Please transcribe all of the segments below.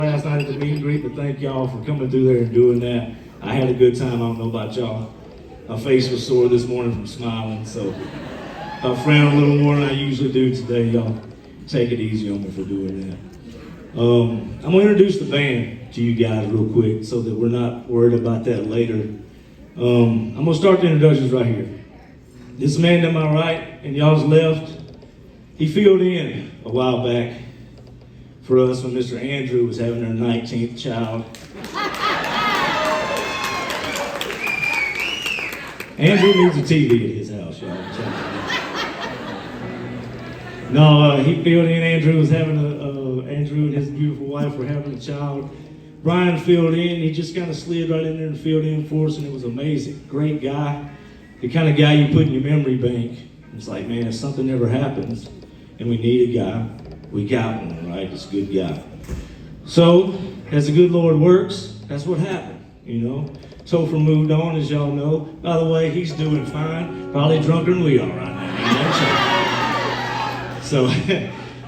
Last night at the meet and greet, but thank y'all for coming through there and doing that. I had a good time. I don't know about y'all. My face was sore this morning from smiling, so I frowned a little more than I usually do today. Y'all take it easy on me for doing that. I'm going to introduce the band to you guys real quick so that we're not worried about that later. I'm going to start the introductions right here. This man to my right and y'all's left, he filled in a while back for us when Mr. Andrew was having her 19th child. Andrew needs a TV at his house, y'all. No, he filled in. Andrew was having Andrew and his beautiful wife were having a child. Brian filled in. He just kind of slid right in there and filled in for us, and it was amazing. Great guy. The kind of guy you put in your memory bank. It's like, man, if something ever happens and we need a guy, we got one, right? It's a good guy. So, as the good Lord works, that's what happened, you know? Topher moved on, as y'all know. By the way, he's doing fine. Probably drunker than we are right now. So,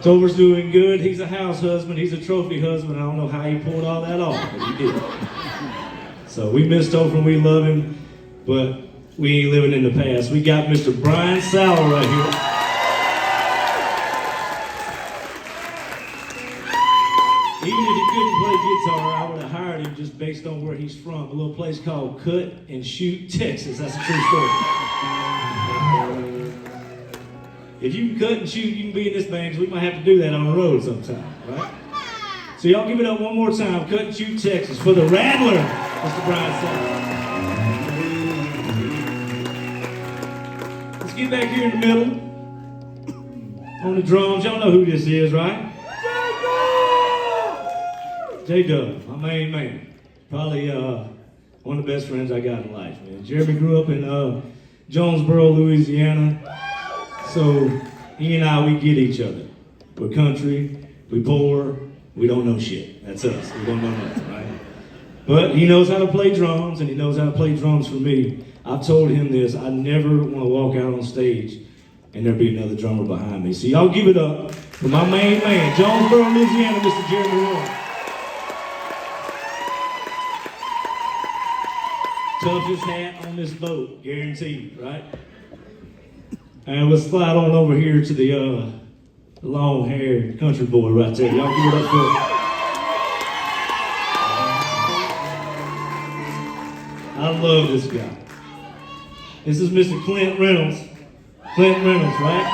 Topher's doing good. He's a house husband. He's a trophy husband. I don't know how he pulled all that off, but he did. So, we miss Topher and we love him, but we ain't living in the past. We got Mr. Brian Sauer right here. Even if he couldn't play guitar, I would have hired him just based on where he's from. A little place called Cut and Shoot, Texas. That's a true story. If you can cut and shoot, you can be in this band, because we might have to do that on the road sometime, right? So y'all give it up one more time. Cut and Shoot, Texas, for the Rattler, Mr. Brian Sauer. Let's get back here in the middle. On the drums, y'all know who this is, right? J-Dub, my main man. Probably one of the best friends I got in life, man. Jeremy grew up in Jonesboro, Louisiana. So he and I, we get each other. We're country, we poor, we don't know shit. That's us, we don't know nothing, right? But he knows how to play drums, and he knows how to play drums for me. I've told him this, I never want to walk out on stage and there be another drummer behind me. So y'all give it up for my main man, Jonesboro, Louisiana, Mr. Jeremy Warren. Toughest hat on this boat, guaranteed, right? And we'll slide on over here to the long-haired country boy right there. Y'all give it up for him. I love this guy. This is Mr. Clint Reynolds. Clint Reynolds, right?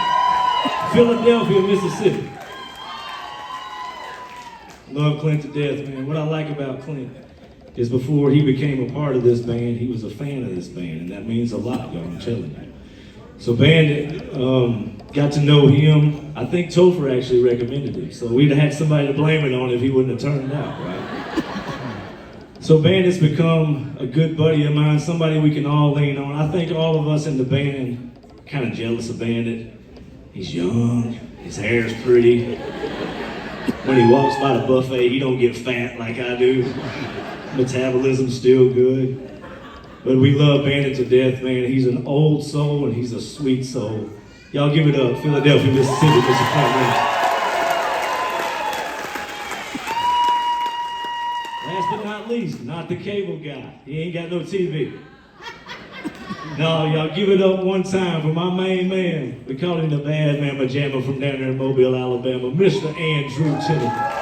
Philadelphia, Mississippi. Love Clint to death, man. What I like about Clint is before he became a part of this band, he was a fan of this band, and that means a lot, y'all, I'm telling you. So Bandit, got to know him. I think Topher actually recommended him, so we'd have had somebody to blame it on if he wouldn't have turned out, right? So Bandit's become a good buddy of mine, somebody we can all lean on. I think all of us in the band kind of jealous of Bandit. He's young, his hair's pretty. When he walks by the buffet, he don't get fat like I do. Metabolism's still good. But we love Bandit to death, man. He's an old soul and he's a sweet soul. Y'all give it up, Philadelphia, Mississippi, Mr. Clint Reynolds. Last but not least, not the cable guy. He ain't got no TV. No, y'all give it up one time for my main man. We call him the bad man pajama from down there in Mobile, Alabama, Mr. Andrew Tennant.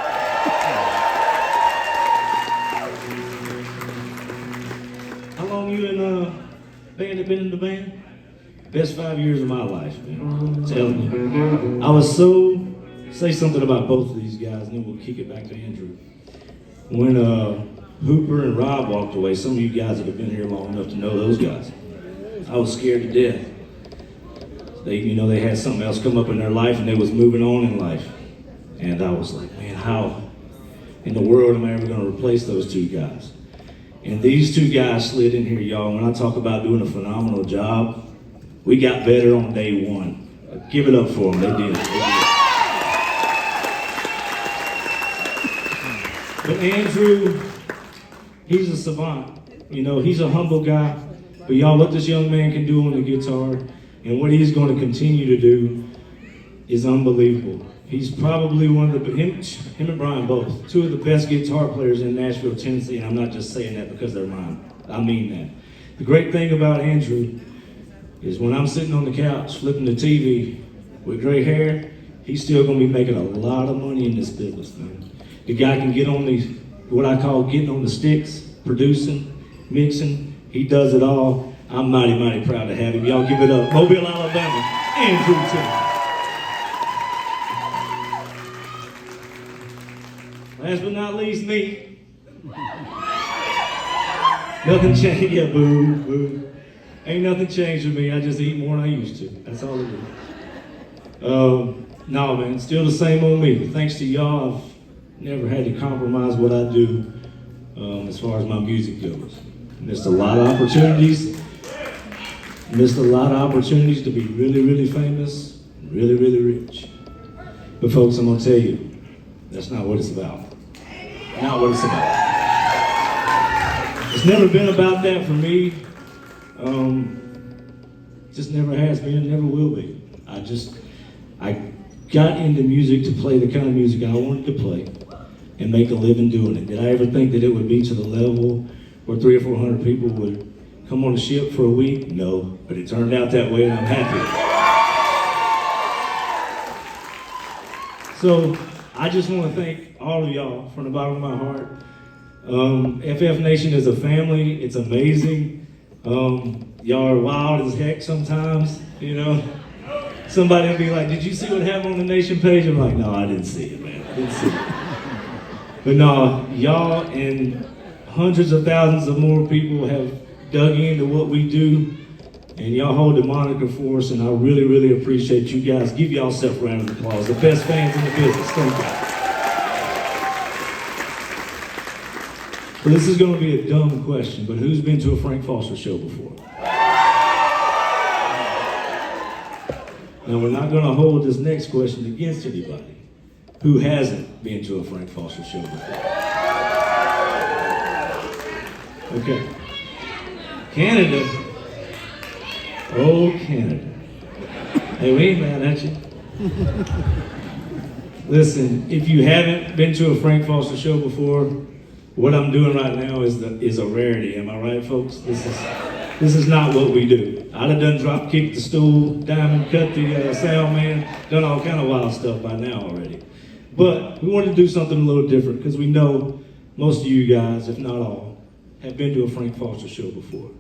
Bandit been in the band? Best 5 years of my life, man. I'm telling you. I was say something about both of these guys, and then we'll kick it back to Andrew. When Hooper and Rob walked away, some of you guys that have been here long enough to know those guys, I was scared to death. They had something else come up in their life, and they was moving on in life. And I was like, man, how in the world am I ever going to replace those two guys? And these two guys slid in here, y'all. When I talk about doing a phenomenal job, we got better on day one. Give it up for them. They did. But Andrew, he's a savant. You know, he's a humble guy. But y'all, what this young man can do on the guitar and what he's going to continue to do is unbelievable. He's probably one of him and Brian both, two of the best guitar players in Nashville, Tennessee, and I'm not just saying that because they're mine. I mean that. The great thing about Andrew is when I'm sitting on the couch flipping the TV with gray hair, he's still gonna be making a lot of money in this business, man. The guy can get on these, what I call getting on the sticks, producing, mixing. He does it all. I'm mighty, mighty proud to have him. Y'all give it up. Mobile, Alabama, Andrew Tim. Last but not least, me. Nothing changed. Yeah, boo, boo. Ain't nothing changed with me. I just eat more than I used to. That's all it is. No, man, still the same old me. Thanks to y'all, I've never had to compromise what I do as far as my music goes. Missed a lot of opportunities. Missed a lot of opportunities to be really, really famous, really, really rich. But folks, I'm gonna tell you, that's not what it's about. Not what it's about. It's never been about that for me. Just never has been, never will be. I got into music to play the kind of music I wanted to play and make a living doing it. Did I ever think that it would be to the level where 300 or 400 people would come on a ship for a week? No, but it turned out that way and I'm happy. So I just want to thank all of y'all from the bottom of my heart. FF Nation is a family. It's amazing. Y'all are wild as heck sometimes, you know. Somebody will be like, did you see what happened on the Nation page? I'm like, no, I didn't see it, man. I didn't see it. But no, y'all and hundreds of thousands of more people have dug into what we do, and y'all hold the moniker for us, and I really, really appreciate you guys. Give yourself a round of applause. The best fans in the business. Thank you. Well, this is going to be a dumb question, but who's been to a Frank Foster show before? Now, we're not going to hold this next question against anybody who hasn't been to a Frank Foster show before. Okay. Canada. Oh, Canada. Hey, we ain't mad at you. Listen, if you haven't been to a Frank Foster show before, what I'm doing right now is a rarity. Am I right, folks? This is not what we do. I'd have done drop kick the stool, diamond cut the sound man, done all kind of wild stuff by now already. But we wanted to do something a little different because we know most of you guys, if not all, have been to a Frank Foster show before.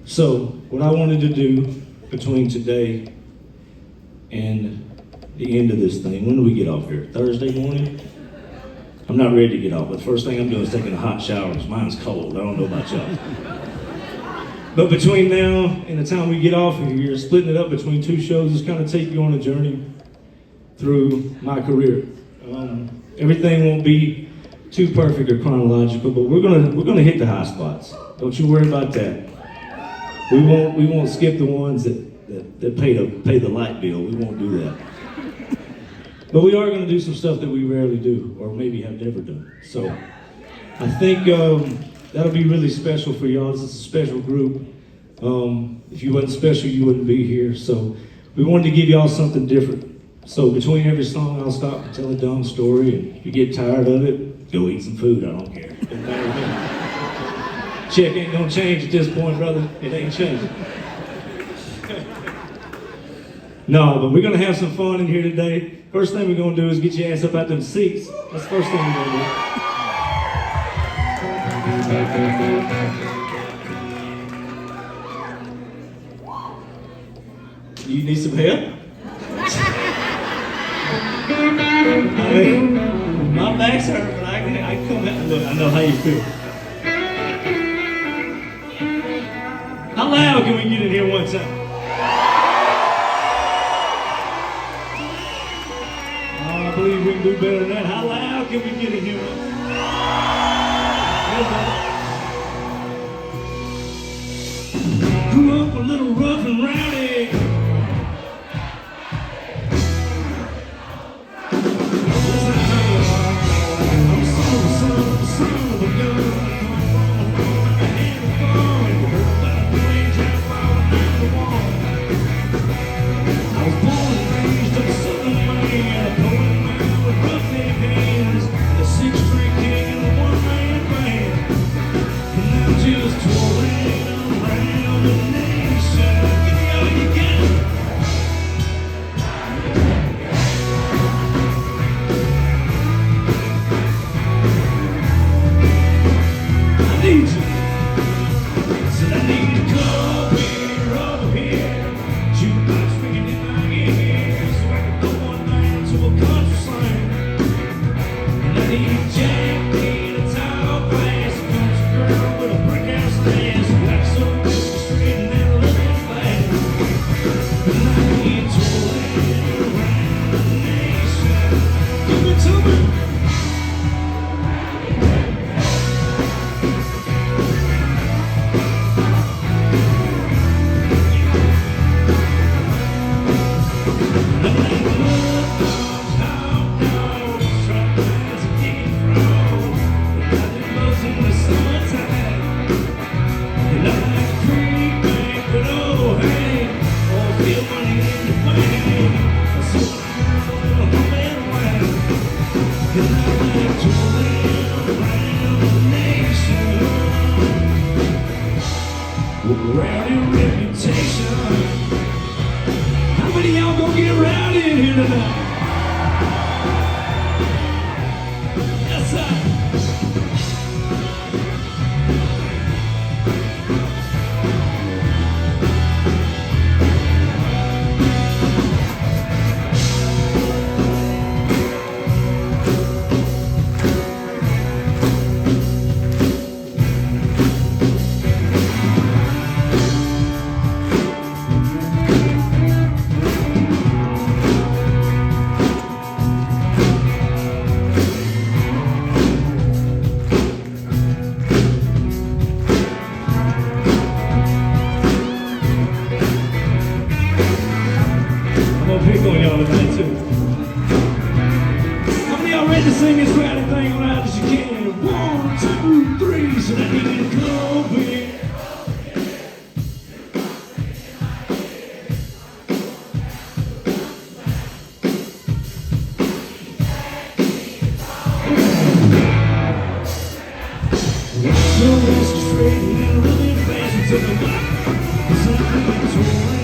So what I wanted to do between today and the end of this thing, when do we get off here? Thursday morning? I'm not ready to get off, but the first thing I'm doing is taking a hot shower because mine's cold. I don't know about y'all. But between now and the time we get off of here, splitting it up between two shows is kind of take you on a journey through my career. Everything won't be too perfect or chronological, but we're gonna hit the high spots. Don't you worry about that. We won't skip the ones that pay the light bill. We won't do that. But we are gonna do some stuff that we rarely do, or maybe have never done. So I think that'll be really special for y'all. This is a special group. If you wasn't special, you wouldn't be here. So we wanted to give y'all something different. So between every song, I'll stop and tell a dumb story, and if you get tired of it, go eat some food. I don't care. Doesn't matter to me. Check ain't gonna change at this point, brother. It ain't changing. No, but we're gonna have some fun in here today. First thing we're gonna do is get your ass up out them seats. That's the first thing we're gonna do. You need some help? I mean, my back's hurt, but I can come out. Look, I know how you feel. How loud can we get in here one time? Oh, I believe we can do better than that. How loud can we get in here one time? Grew up a little rough and rowdy. I was born and raised up a southern man, 1, 2, 3, so let me get going. So let's straight and really fast into the back. Something's rolling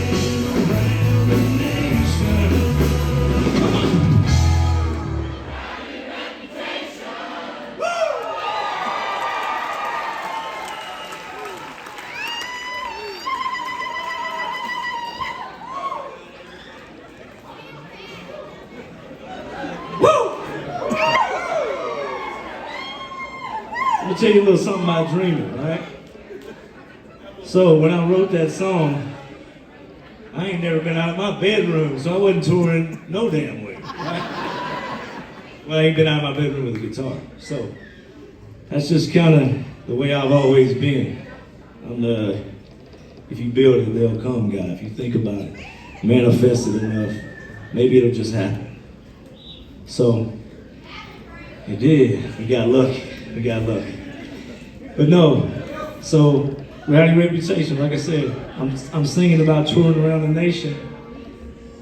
around the nation. Come on. Let me tell you a little something about dreaming, right? So when I wrote that song, I ain't never been out of my bedroom, so I wasn't touring no damn way, right? Well, I ain't been out of my bedroom with a guitar. So that's just kind of the way I've always been. I'm the, if you build it, they'll come guy. If you think about it, manifest it enough, maybe it'll just happen. So it did. We got lucky. We got lucky. But no, so Rowdy reputation, like I said, I'm singing about touring around the nation.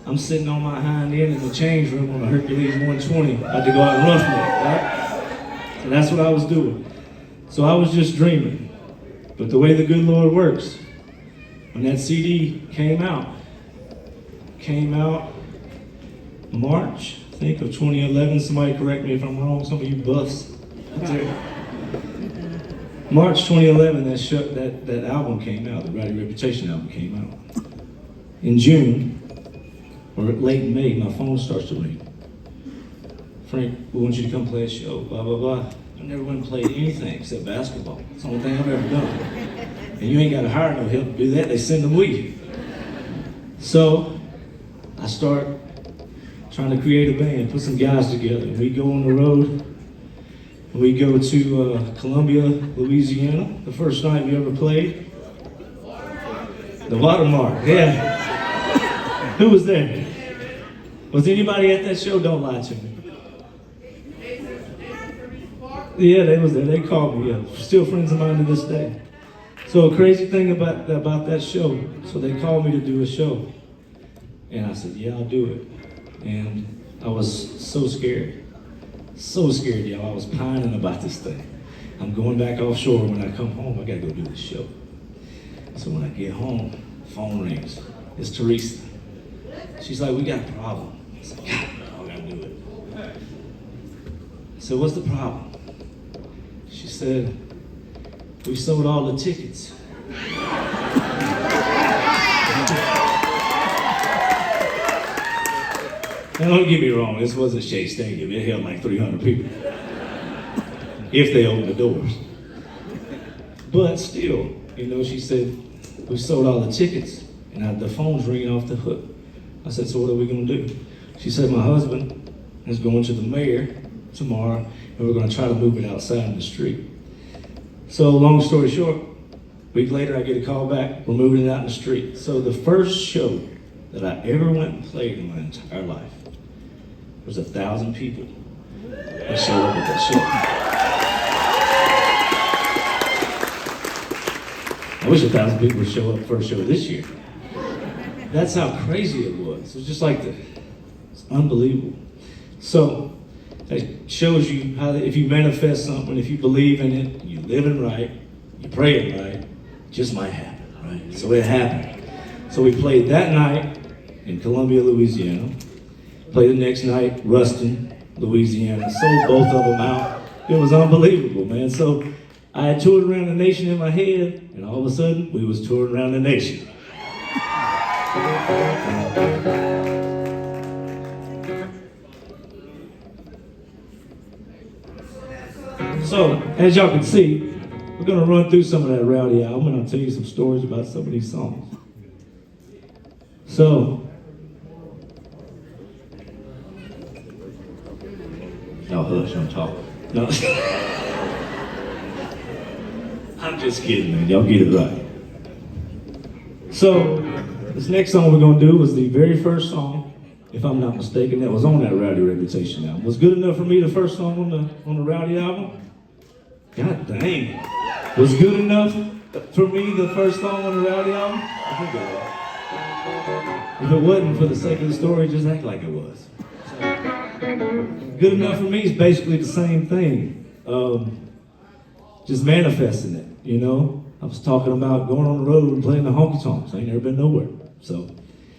I'm sitting on my hind end in the change room on a Hercules 120, about to go out and roughing it, right? So that's what I was doing. So I was just dreaming. But the way the good Lord works, when that CD came out March, I think, of 2011. Somebody correct me if I'm wrong, some of you buffs out there. March 2011, that album came out, the Rowdy Reputation album came out. In June, or late in May, my phone starts to ring. Frank, we want you to come play a show, blah, blah, blah. I never went and played anything except basketball. It's the only thing I've ever done. And you ain't got to hire no help to do that, they send them with you. So, I start trying to create a band, put some guys together. We go on the road. We go to Columbia, Louisiana, the first night we ever played. The Watermark, yeah. Who was there? Was anybody at that show? Don't lie to me. Yeah, they was there. They called me. Yeah, still friends of mine to this day. So a crazy thing about that show. So they called me to do a show, and I said, "Yeah, I'll do it." And I was so scared. So scared, y'all. I was pining about this thing. I'm going back offshore. When I come home, I gotta go do this show. So when I get home, phone rings. It's Teresa. She's like, "We got a problem." I said, "God, I gotta do it." I said, "What's the problem?" She said, "We sold all the tickets." Now, don't get me wrong, this wasn't Shea Stadium. It held like 300 people. If they opened the doors. But still, she said, "We sold all the tickets," and the phone's ringing off the hook. I said, "So what are we gonna do?" She said, "My husband is going to the mayor tomorrow, and we're gonna try to move it outside in the street." So long story short, a week later I get a call back, we're moving it out in the street. So the first show that I ever went and played in my entire life, there was 1,000 people that showed up at that show. I wish 1,000 people would show up first show this year. That's how crazy it was. It was just like it's unbelievable. So that shows you how if you manifest something, if you believe in it, you living right, you praying right, it just might happen, right? So it happened. So we played that night in Columbia, Louisiana. Played the next night, Ruston, Louisiana. Sold both of them out. It was unbelievable, man. So I had toured around the nation in my head, and all of a sudden, we was touring around the nation. So, as y'all can see, we're gonna run through some of that Rowdy album, and I'll tell you some stories about some of these songs. So, y'all hush, I'm talking. No. I'm just kidding, man. Y'all get it right. So, this next song we're gonna do was the very first song, if I'm not mistaken, that was on that Rowdy Reputation album. Was Good Enough for Me the first song on the Rowdy album? God dang. Was good enough for me the first song on the Rowdy album? I think it was. If it wasn't, for the sake of the story, just act like it was. Good enough for me is basically the same thing. Just manifesting it, you know? I was talking about going on the road and playing the honky tonks. I ain't never been nowhere. So,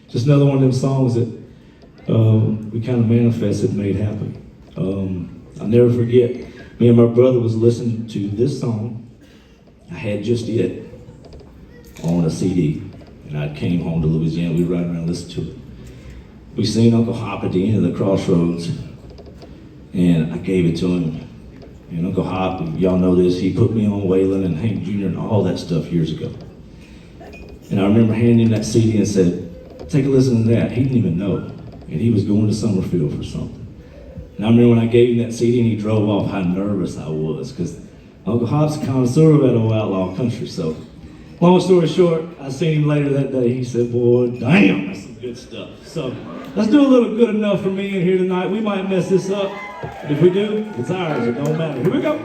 just another one of them songs that we kind of manifested and made happen. I'll never forget, me and my brother was listening to this song I had just yet on a CD. And I came home to Louisiana, we were riding around listening to it. We seen Uncle Hop at the end of the crossroads, and I gave it to him. And Uncle Hop, y'all know this, he put me on Waylon and Hank Jr. and all that stuff years ago. And I remember handing him that CD and said, take a listen to that. He didn't even know. And he was going to Summerfield for something. And I remember when I gave him that CD and he drove off, how nervous I was, because Uncle Hop's a connoisseur of that old outlaw country. So, long story short, I seen him later that day. He said, boy, damn, that's some good stuff. So, let's do a little good enough for me in here tonight. We might mess this up, but if we do, it's ours. It don't matter. Here we go.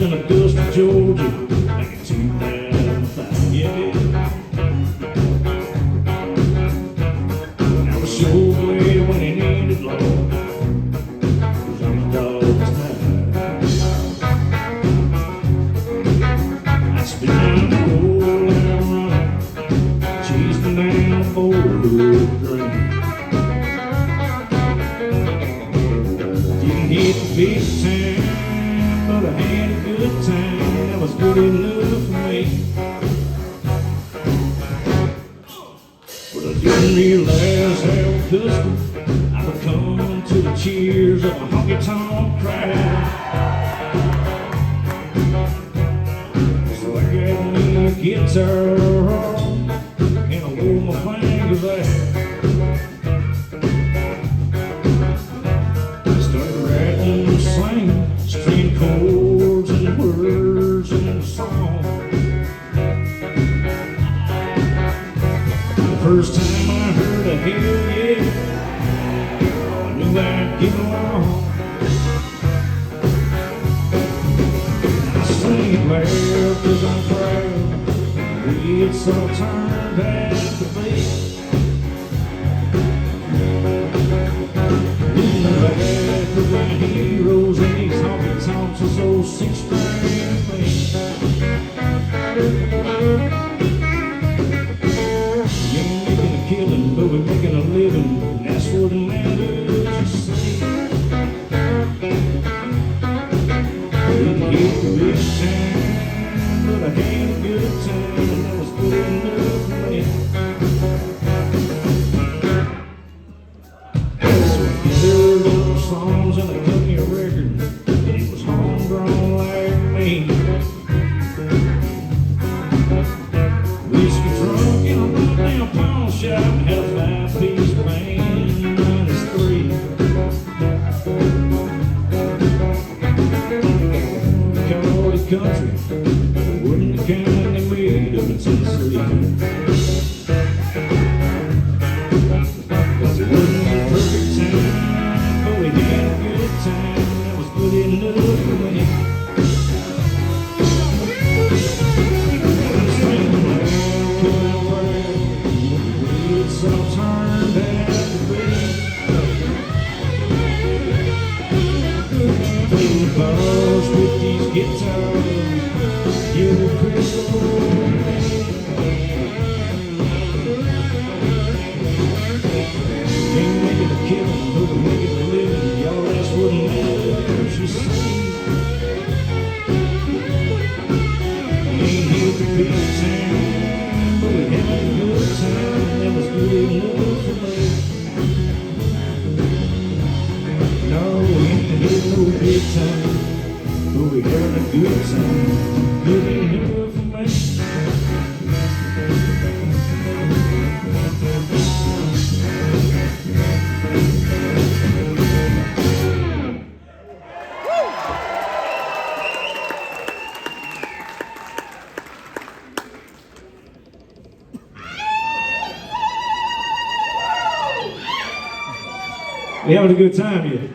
In Augusta, Georgia, back in 2005, yeah. I was so glad when it ended, Lord, 'cause I'm dog's tired. I spent down the road and run, chasing down a four-wheel dream. Didn't hit the big time, but I had a good time, that was good enough for me. But I didn't realize how accustomed I would come to the cheers of a honky-tonk crowd. So I got me a guitar and I wore my fingers out. I started writing and singing, string chords and words in the song. The first time I heard a hell yeah, I knew I'd get along. I sing it loud 'cause I'm proud, it's all turned out to be. Looking back at my heroes and these honky tonks are so six-string things. You ain't making a killing, but we're making a living, and that's what matters, you see. Didn't get the big time, but I had a good time, and that was good enough for me. So I gathered up songs and I cut me a record, and it was homegrown like me. Whiskey drunk in a run-down pawn shop, had a five-piece band, -3. Cowboy country, wouldn't the kind they made up in Tennessee. Cause it wasn't the perfect time, but we had a good time, that was good enough for me. I'm singing loud, cutting proud, it's all turned out to be. Playing the bars with these guitars, yeah, they're pretty old. Ain't making a killing, but we're making a living, y'all, that's what matters, you see. We ain't here for big time, but we had a good time, that was good enough for me. No, we ain't here for no big time, but we had a good We having a good time here.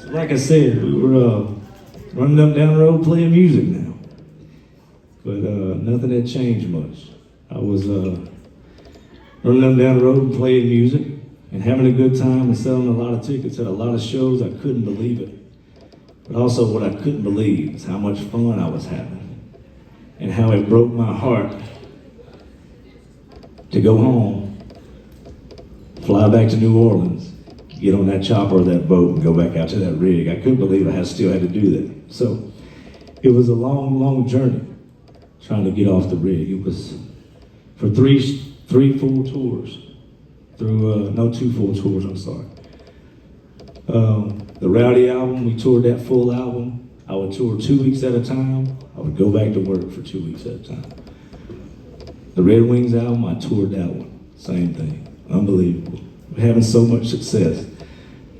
So like I said, we were running up down the road playing music now. But nothing had changed much. I was running up down the road and playing music and having a good time and selling a lot of tickets at a lot of shows. I couldn't believe it. But also what I couldn't believe is how much fun I was having and how it broke my heart to go home, fly back to New Orleans, get on that chopper or that boat and go back out to that rig. I couldn't believe I still had to do that. So it was a long, long journey trying to get off the rig. It was for three full tours through, no, 2 full tours, I'm sorry. The Rowdy album, we toured that full album. I would tour 2 weeks at a time. I would go back to work for 2 weeks at a time. The Red Wings album, I toured that one. Same thing. Unbelievable. We're having so much success.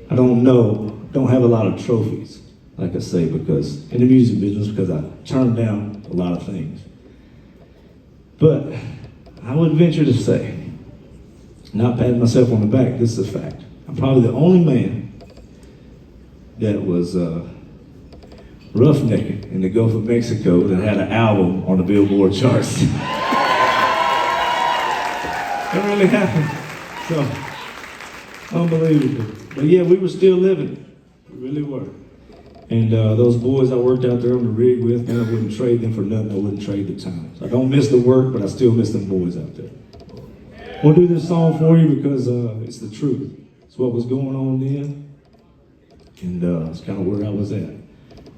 I don't have a lot of trophies, like I say, because in the music business, because I turned down a lot of things. But I would venture to say, not patting myself on the back, this is a fact. I'm probably the only man that was roughnecking in the Gulf of Mexico that had an album on the Billboard charts. It really happened. So, unbelievable. But yeah, we were still living. We really were. And those boys I worked out there on the rig with, man, I wouldn't trade them for nothing. I wouldn't trade the time. So I don't miss the work, but I still miss them boys out there. We'll do this song for you because it's the truth. It's what was going on then. And it's kind of where I was at.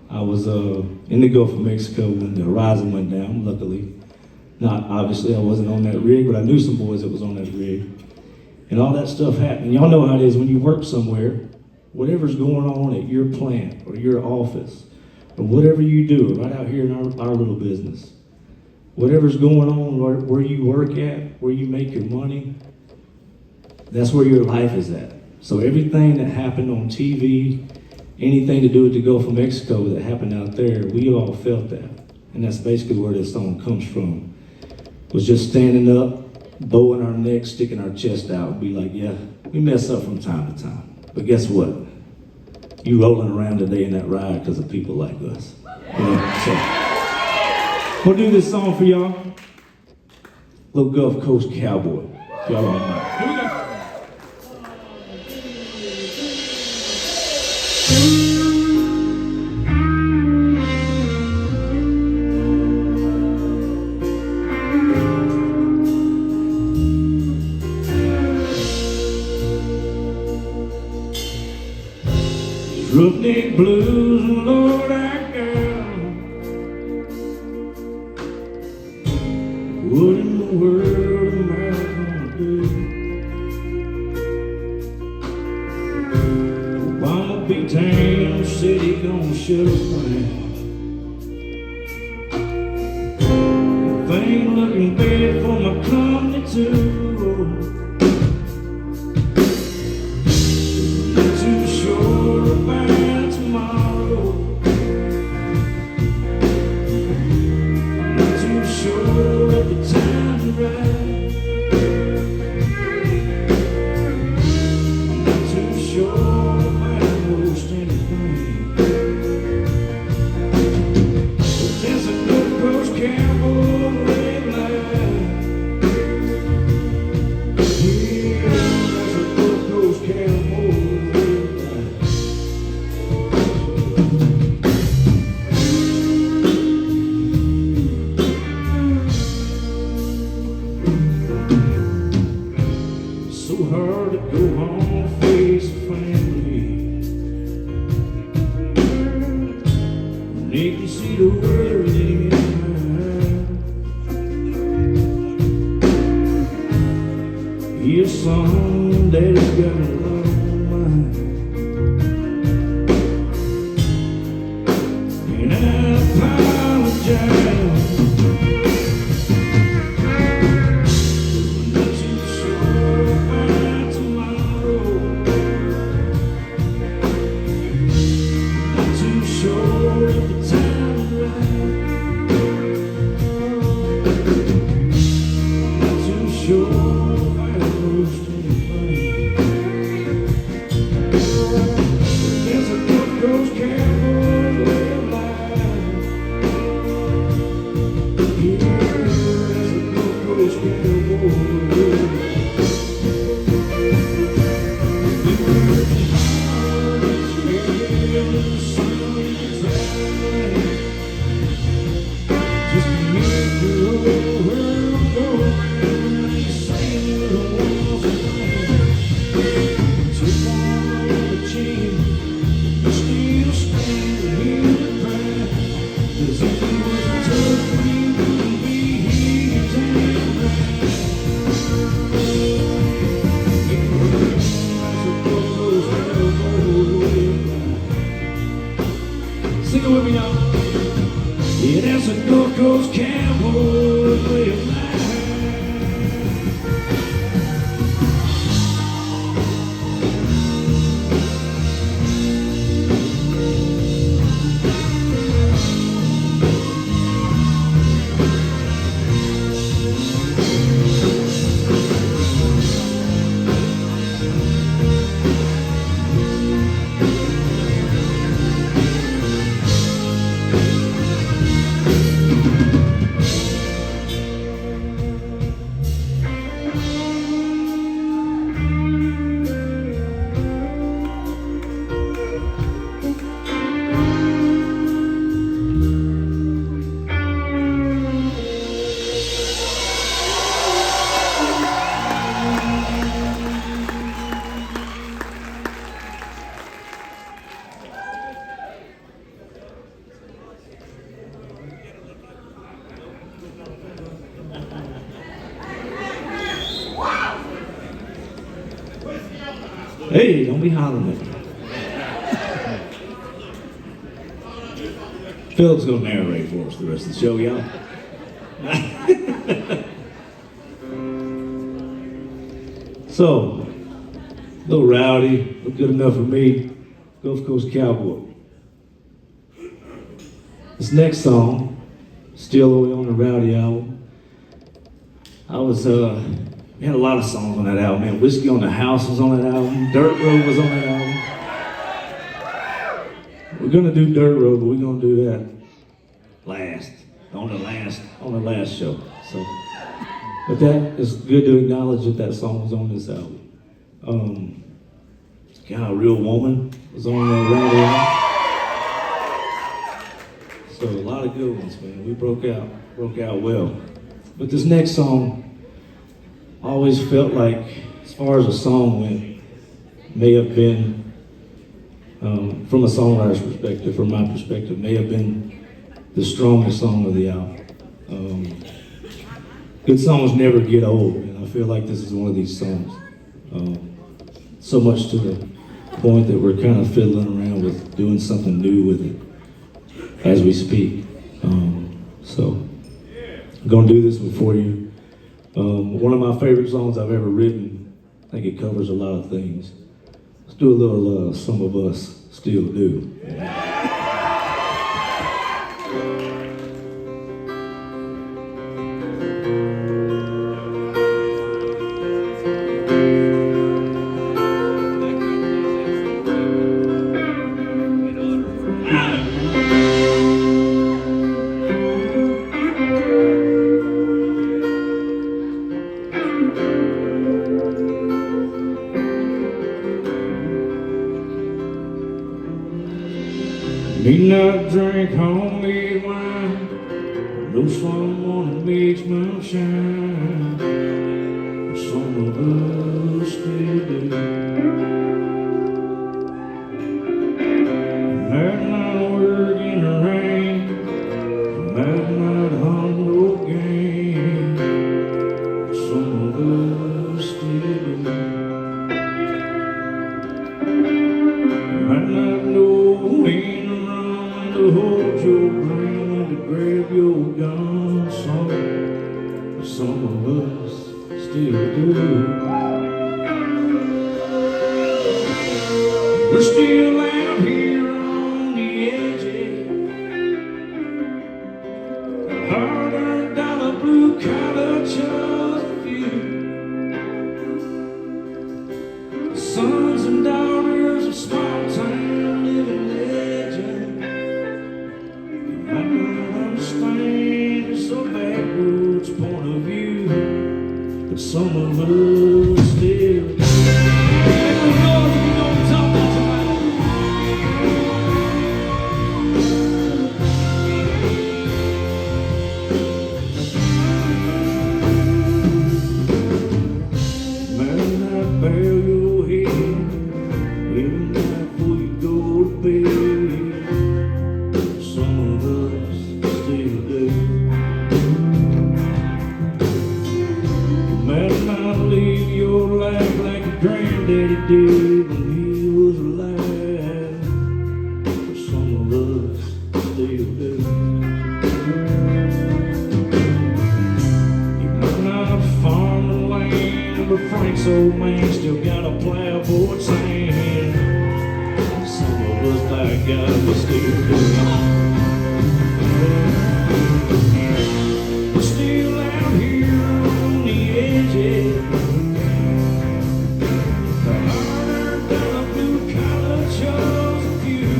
I was in the Gulf of Mexico when the horizon went down, luckily. Not, obviously, I wasn't on that rig, but I knew some boys that was on that rig. And all that stuff happened. Y'all know how it is when you work somewhere, whatever's going on at your plant or your office, or whatever you do right out here in our little business, whatever's going on where you work at, where you make your money, that's where your life is at. So everything that happened on TV, anything to do with the Gulf of Mexico that happened out there, we all felt that. And that's basically where this song comes from. Was just standing up, bowing our necks, sticking our chest out, and be like, yeah, we mess up from time to time. But guess what? You rolling around today in that ride because of people like us. You know, so we'll do this song for y'all. Little Gulf Coast cowboy. Y'all all know. Here we go. Roughneck blues, and Lord, I got 'em. What in the world am I gonna do? Obama be damned, said he gonna shut us down. Things looking bad for my company too. Sing it with me now. Yeah, that's a North Coast cowboy way of life. Hey, don't be hollering at me. Philip's gonna narrate for us the rest of the show, y'all. So, little Rowdy, look good enough for me. Gulf Coast Cowboy. This next song, still on the Rowdy album. We had a lot of songs on that album, man. Whiskey on the House was on that album. Dirt Road was on that album. We're gonna do Dirt Road, but we're gonna do that on the last show. So, but that is good to acknowledge that song was on this album. God, Real Woman was on that Rowdy album. So a lot of good ones, man. We broke out well. But this next song, I always felt like, as far as a song went, may have been, from a songwriter's perspective, from my perspective, may have been the strongest song of the album. Good songs never get old, and I feel like this is one of these songs. So much to the point that we're kind of fiddling around with doing something new with it as we speak. So I'm gonna do this one for you. One of my favorite songs I've ever written. I think it covers a lot of things. Let's do a little Some of Us Still Do. Me not drink homemade wine, no someone makes moonshine. Some of us still do. Might not work in the rain, might not hunt no game. Some of us still do. Might not know when to hold your brain and to grab your gun. Some of us still do. We're still out here on the edges, did when he was alive, but some of us still do. He might not farm the land, but Frank's old man still got a plow for its hand. Some of us, by God, we still do. We're still out here on the edges. The harder than a blue collar chose a few.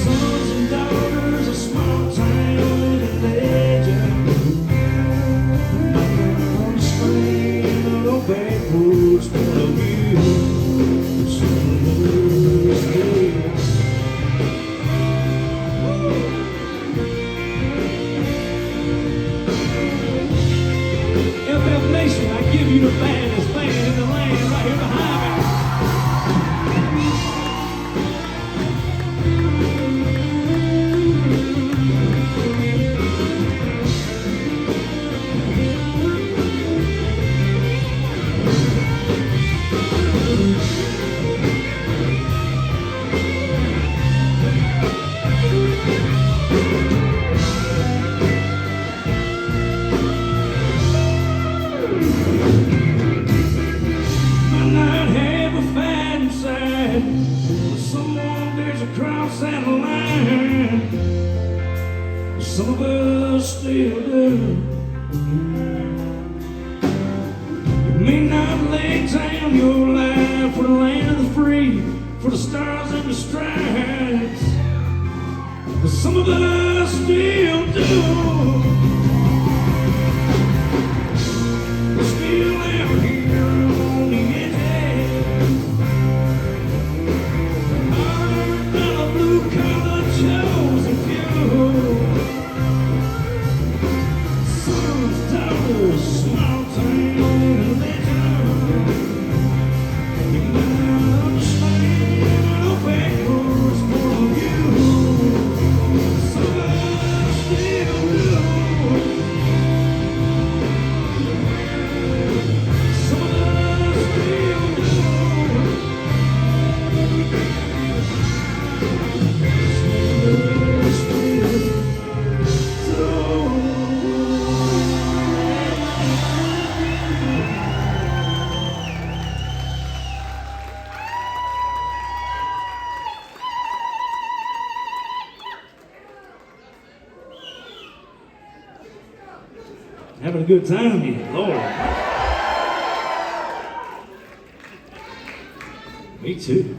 Sons and daughters of small town and legend. Not gonna understand no backwoods point of view. Some of us still. FF Nation, I give you the baddest band in the land right here behind me. Might not have a fight inside, but someone there's a cross and a line. Some of us still do. You may not lay down your life for the land of the free, for the stars and the stripes, but some of us still do. We're still out here on the edges. Harder than a blue collar chosen few. Sons, daughters, small town and legend. You might not understand no backwards point of view. Some of us still do. Some of us still do. Having a good time here, Lord. Me too.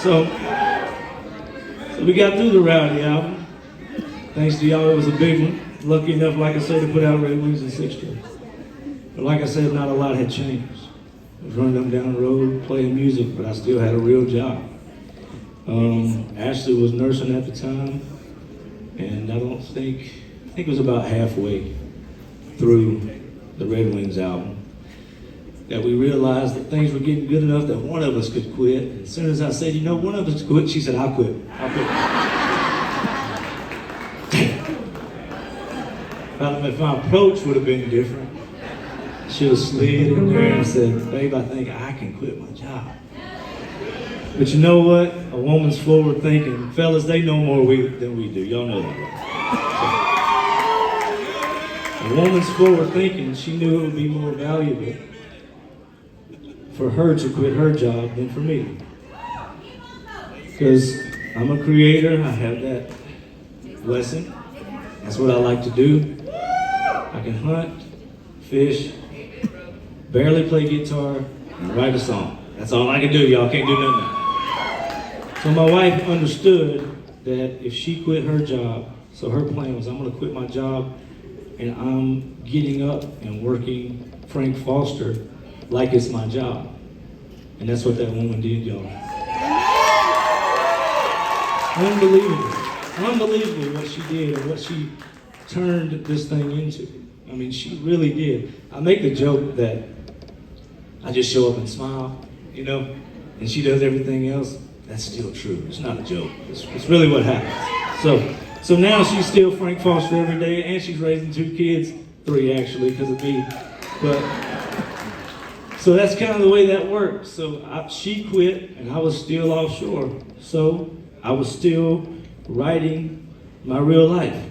So we got through the Rowdy album. Thanks to y'all, it was a big one. Lucky enough, like I said, to put out Red Wings in 6th grade. But like I said, not a lot had changed. I was running up and down the road playing music, but I still had a real job. Ashley was nursing at the time, and I think it was about halfway through the Red Wings album that we realized that things were getting good enough that one of us could quit. And as soon as I said, one of us quit, she said, I'll quit. Damn. If my approach would have been different, I should have slid in there and said, babe, I think I can quit my job. But you know what? A woman's forward thinking. Fellas, they know more than we do. Y'all know that, right? A woman's forward thinking, she knew it would be more valuable for her to quit her job than for me. Because I'm a creator, I have that blessing. That's what I like to do. I can hunt, fish, barely play guitar, and write a song. That's all I can do, y'all can't do nothing else. So my wife understood that if she quit her job, so her plan was, I'm gonna quit my job and I'm getting up and working Frank Foster like it's my job. And that's what that woman did, y'all. Unbelievable. Unbelievable what she did and what she turned this thing into. I mean, she really did. I make the joke that I just show up and smile, and she does everything else. That's still true. It's not a joke. It's really what happens. So now she's still Frank Foster every day, and she's raising 2 kids 3 actually, because of me. But so that's kind of the way that worked. So she quit, and I was still offshore. So I was still writing my real life.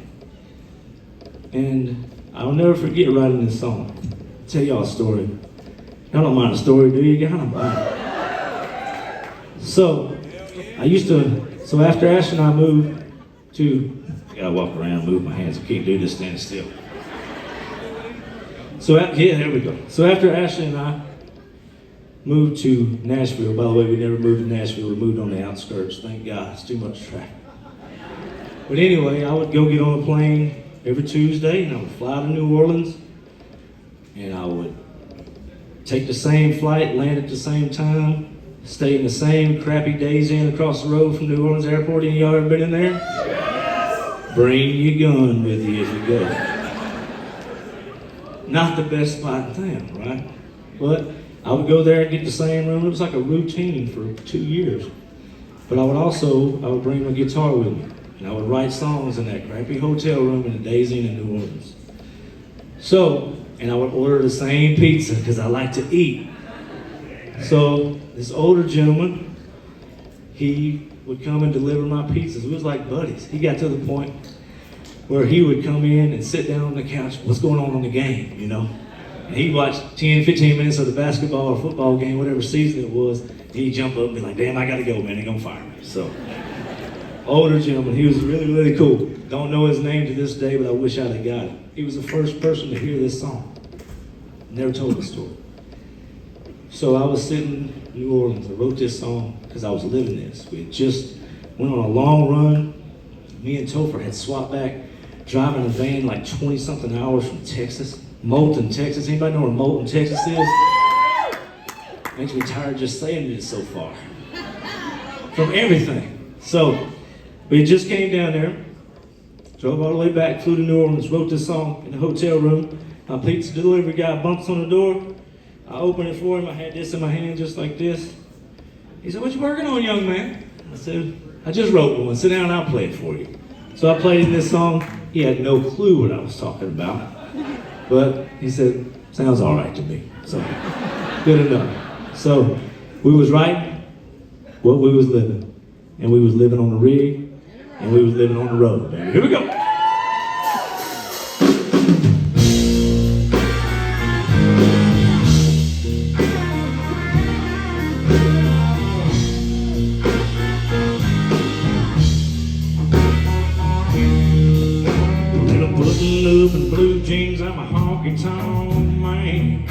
And I'll never forget writing this song. I'll tell y'all a story. Y'all don't mind a story, do you? Y'all don't mind. So so after Ash and I moved to, I gotta walk around, move my hands. I can't do this standing still. So, yeah, there we go. So after Ashley and I moved to Nashville, by the way, we never moved to Nashville, we moved on the outskirts, thank God, it's too much traffic. But anyway, I would go get on a plane every Tuesday, and I would fly to New Orleans, and I would take the same flight, land at the same time, stay in the same crappy Days Inn across the road from New Orleans Airport. Any of y'all ever been in there? Yes. Bring your gun with you if you go. Not the best spot in town, right? But I would go there and get the same room. It was like a routine for 2 years. But I would bring my guitar with me, and I would write songs in that crappy hotel room in the Days Inn in New Orleans. So, and I would order the same pizza because I like to eat. So this older gentleman, he would come and deliver my pizzas. We was like buddies. He got to the point where he would come in and sit down on the couch, what's going on the game, you know? And he'd watch 10, 15 minutes of the basketball or football game, whatever season it was, and he'd jump up and be like, damn, I gotta go, man, they're gonna fire me. So, older gentleman, he was really, really cool. Don't know his name to this day, but I wish I'd have got it. He was the first person to hear this song. Never told the story. So I was sitting in New Orleans, I wrote this song because I was living this. We had just went on a long run. Me and Topher had swapped back, driving a van like 20-something hours from Texas. Moulton, Texas. Anybody know where Moulton, Texas is? Makes me tired just saying it so far. From everything. So, we just came down there, drove all the way back, flew to New Orleans, wrote this song in the hotel room. My pizza delivery guy bumps on the door. I opened it for him. I had this in my hand just like this. He said, what you working on, young man? I said, I just wrote one. Sit down and I'll play it for you. So I played him this song. He had no clue what I was talking about. But he said, sounds all right to me. So, good enough. So, we was writing what we was living. And we was living on the rig, and we was living on the road, baby. Here we go. Up in blue jeans, I'm a honky-tonk man.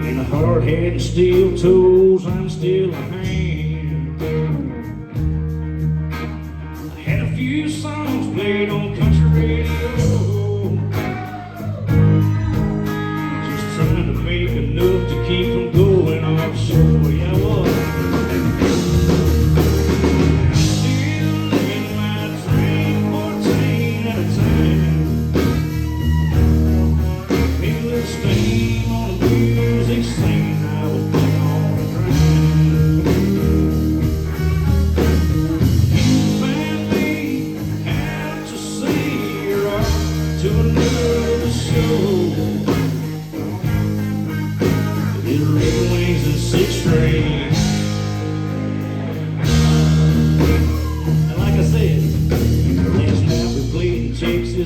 In a hard head and steel toes, I'm still a hand. I had a few songs played on country radio, just trying to make enough to keep from going offshore. Yeah, I was.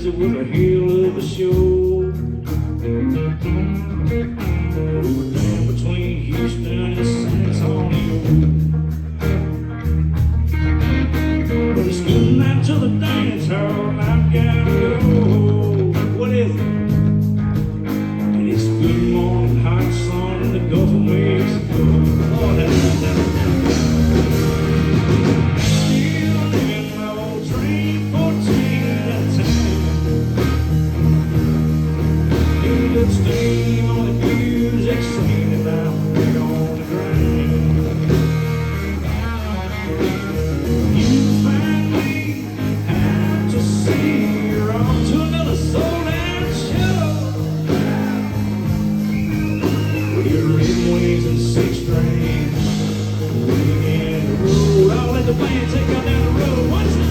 It was a hell of a show. We were down between Houston and San Antonio. But it's good night to the dance hall, I've gotta go. What is it? And it's good morning, hot sun in the Gulf of Mexico. Oh, that's still in my old train 14 at a time. Steam on the music, singing down there on the ground. You find me out to sea, or on to another sold-out show. With your red wings and 6 strings, moving in the road. I'll let the band take you down the road. What's it?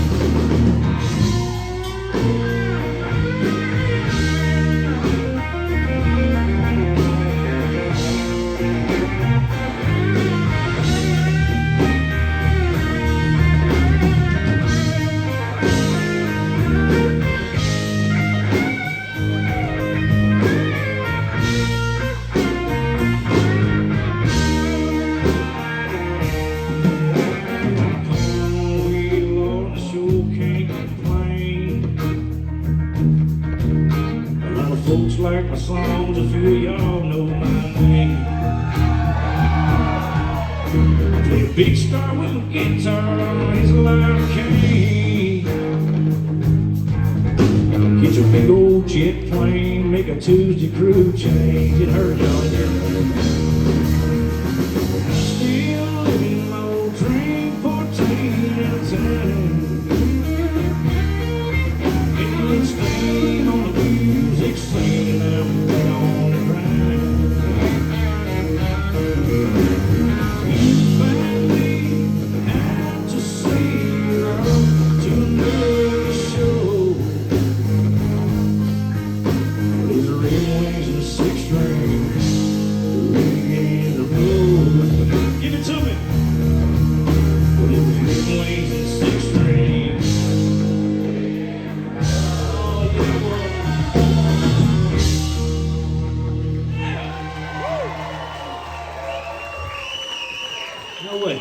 Big star with a guitar, his life came. Get your big old jet plane, make a Tuesday crew change. It hurt, y'all. Still living my old dream, 14 out of 10. Getting steam on the music scene, I'm dead on the grind. No way.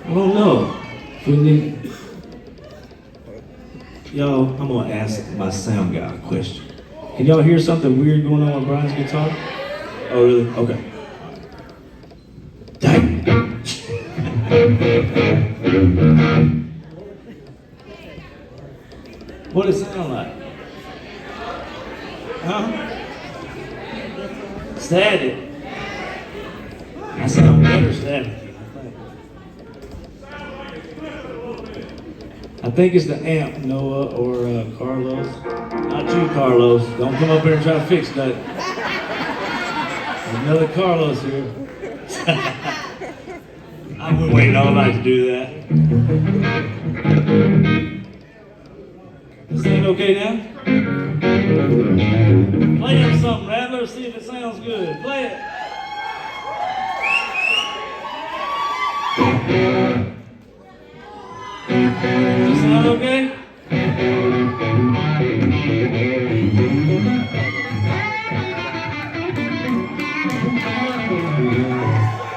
I don't know. We need... Y'all, I'm gonna ask my sound guy a question. Can y'all hear something weird going on with Brian's guitar? Oh, really? Okay. Dang. What does it sound like? Huh? Static. I sound better static. I think it's the amp, Noah or Carlos. Not you, Carlos. Don't come up here and try to fix that. There's another Carlos here. I've been waiting all night to do that. This ain't okay now? Play him something, Rattler, see if it sounds good. Play it. Does it sound okay?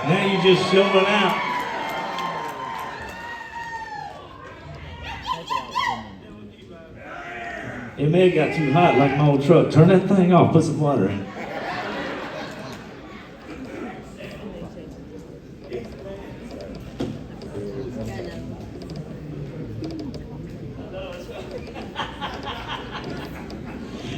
Now you're just showing out. It may have got too hot like my old truck. Turn that thing off, put some water in.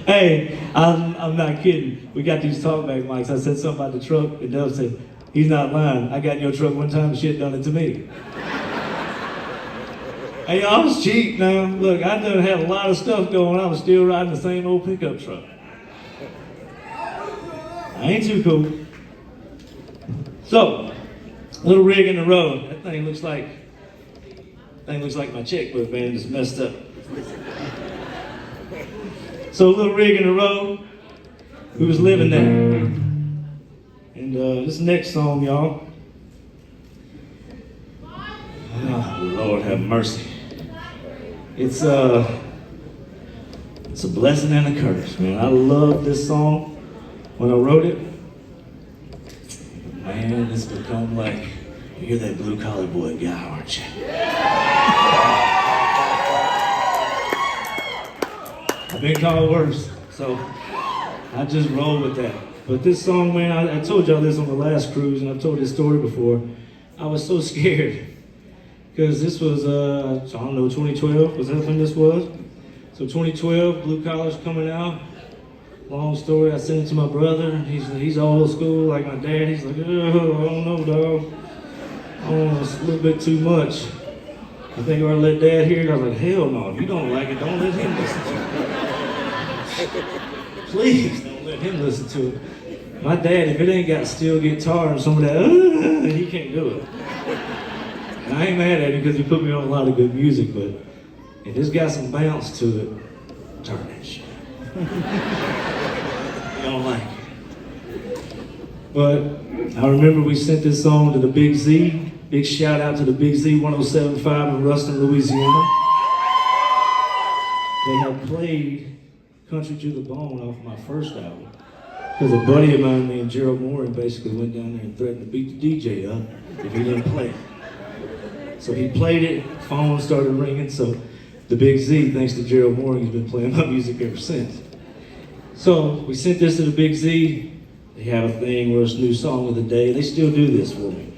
Hey, I'm not kidding. We got these talkback mics. I said something about the truck, and Dell said, he's not lying. I got in your truck one time, and shit done it to me. Hey, I was cheap now. Look, I done had a lot of stuff going. I was still riding the same old pickup truck. I ain't too cool. So, little rig in the road. That thing looks like my checkbook, man. Just messed up. So, little rig in the road. We was living there. And this next song, y'all. Oh, Lord have mercy. It's a blessing and a curse, man. I love this song when I wrote it. Man, it's become like, you're that blue collar boy guy, aren't you? I've been called worse, so I just roll with that. But this song, man, I told y'all this on the last cruise, and I've told this story before. I was so scared. Because this was, I don't know, 2012, was that when this was? So 2012, Blue Collar's coming out. Long story, I sent it to my brother. He's old school, like my dad. He's like, oh, I don't know, dog. Oh, it's a little bit too much. I think I ought to let Dad hear it. I was like, hell no, if you don't like it, don't let him listen to it. Please, don't let him listen to it. My dad, if it ain't got steel guitar and some of that, he can't do it. And I ain't mad at him because he put me on a lot of good music, but if it's got some bounce to it, turn that shit. You don't like it. But I remember we sent this song to the Big Z. Big shout out to the Big Z 107.5 in Ruston, Louisiana. They had played Country to the Bone off my first album. Because a buddy of mine named Gerald Moore basically went down there and threatened to beat the DJ up if he didn't play it. So he played it, phone started ringing, so the Big Z, thanks to Gerald Moore, he's been playing my music ever since. So we sent this to the Big Z. They have a thing where it's new song of the day. They still do this for me.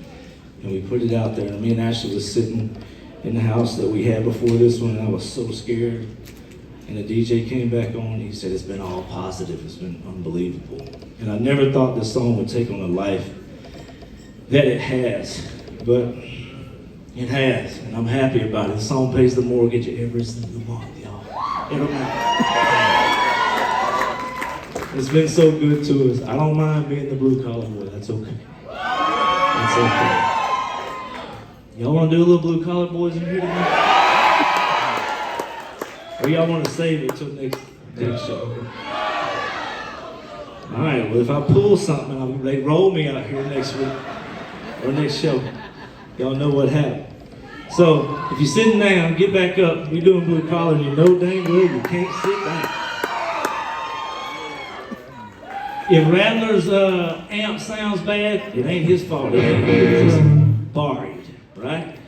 And we put it out there. And me and Ashley was sitting in the house that we had before this one, and I was so scared. And the DJ came back on, and he said, it's been all positive. It's been unbelievable. And I never thought this song would take on a life that it has. But it has, and I'm happy about it. The song pays the mortgage every single month, y'all. Every month. It's been so good to us. I don't mind being the blue collar boy. That's okay. That's okay. Y'all want to do a little blue collar boys in here tonight? Or y'all want to save it till next show? All right. Well, if I pull something, they roll me out here next week or next show. Y'all know what happened. So if you're sitting down, get back up. You're doing blue collar, and you know dang well you can't sit down. If Rattler's amp sounds bad, it ain't his fault. It ain't his. It's borrowed, right?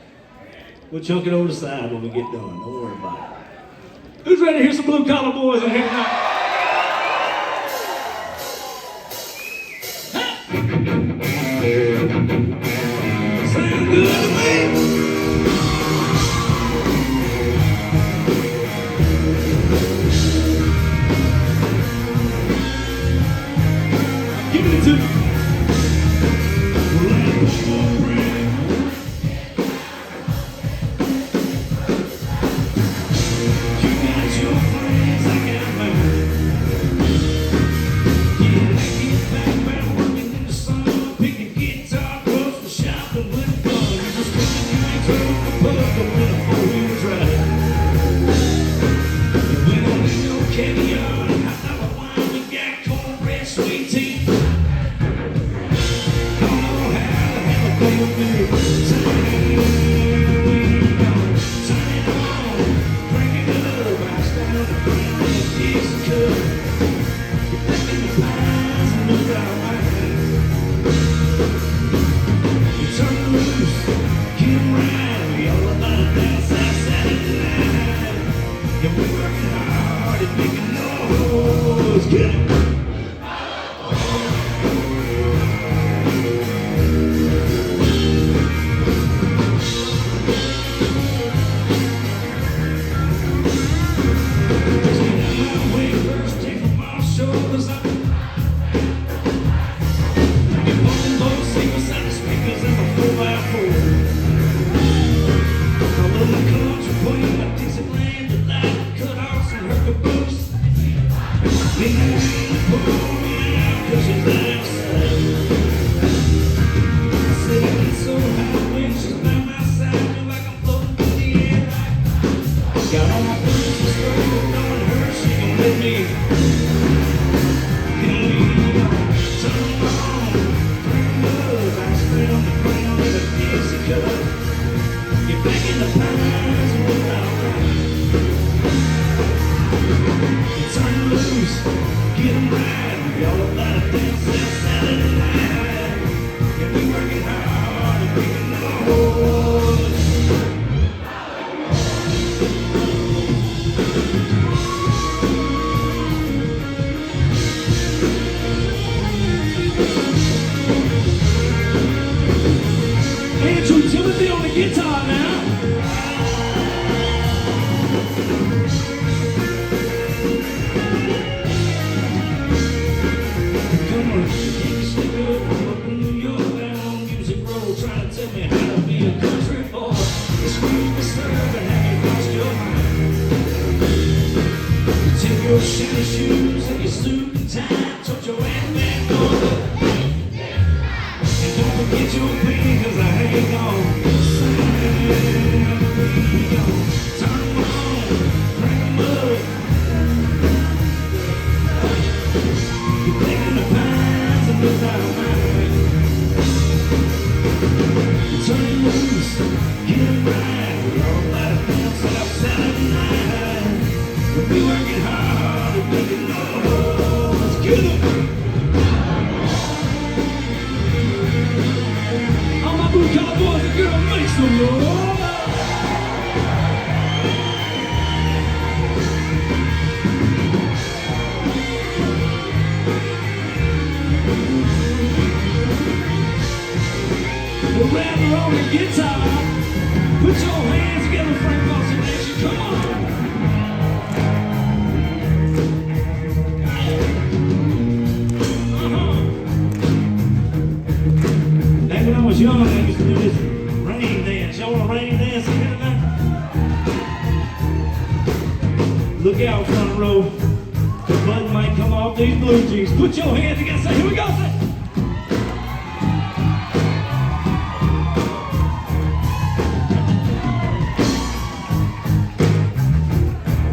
We'll chunk it over the side when we get done. Don't worry about it. Who's ready to hear some blue collar boys in here tonight? Sound good to me. grab your own guitar. Put your hands together, Frank Boston Nation. Come on. Back when I was young, I used to do this rain dance. Y'all want a rain dance here tonight? Look out, front row. The button might come off these blue jeans. Put your hands together. Say, here we go. Say.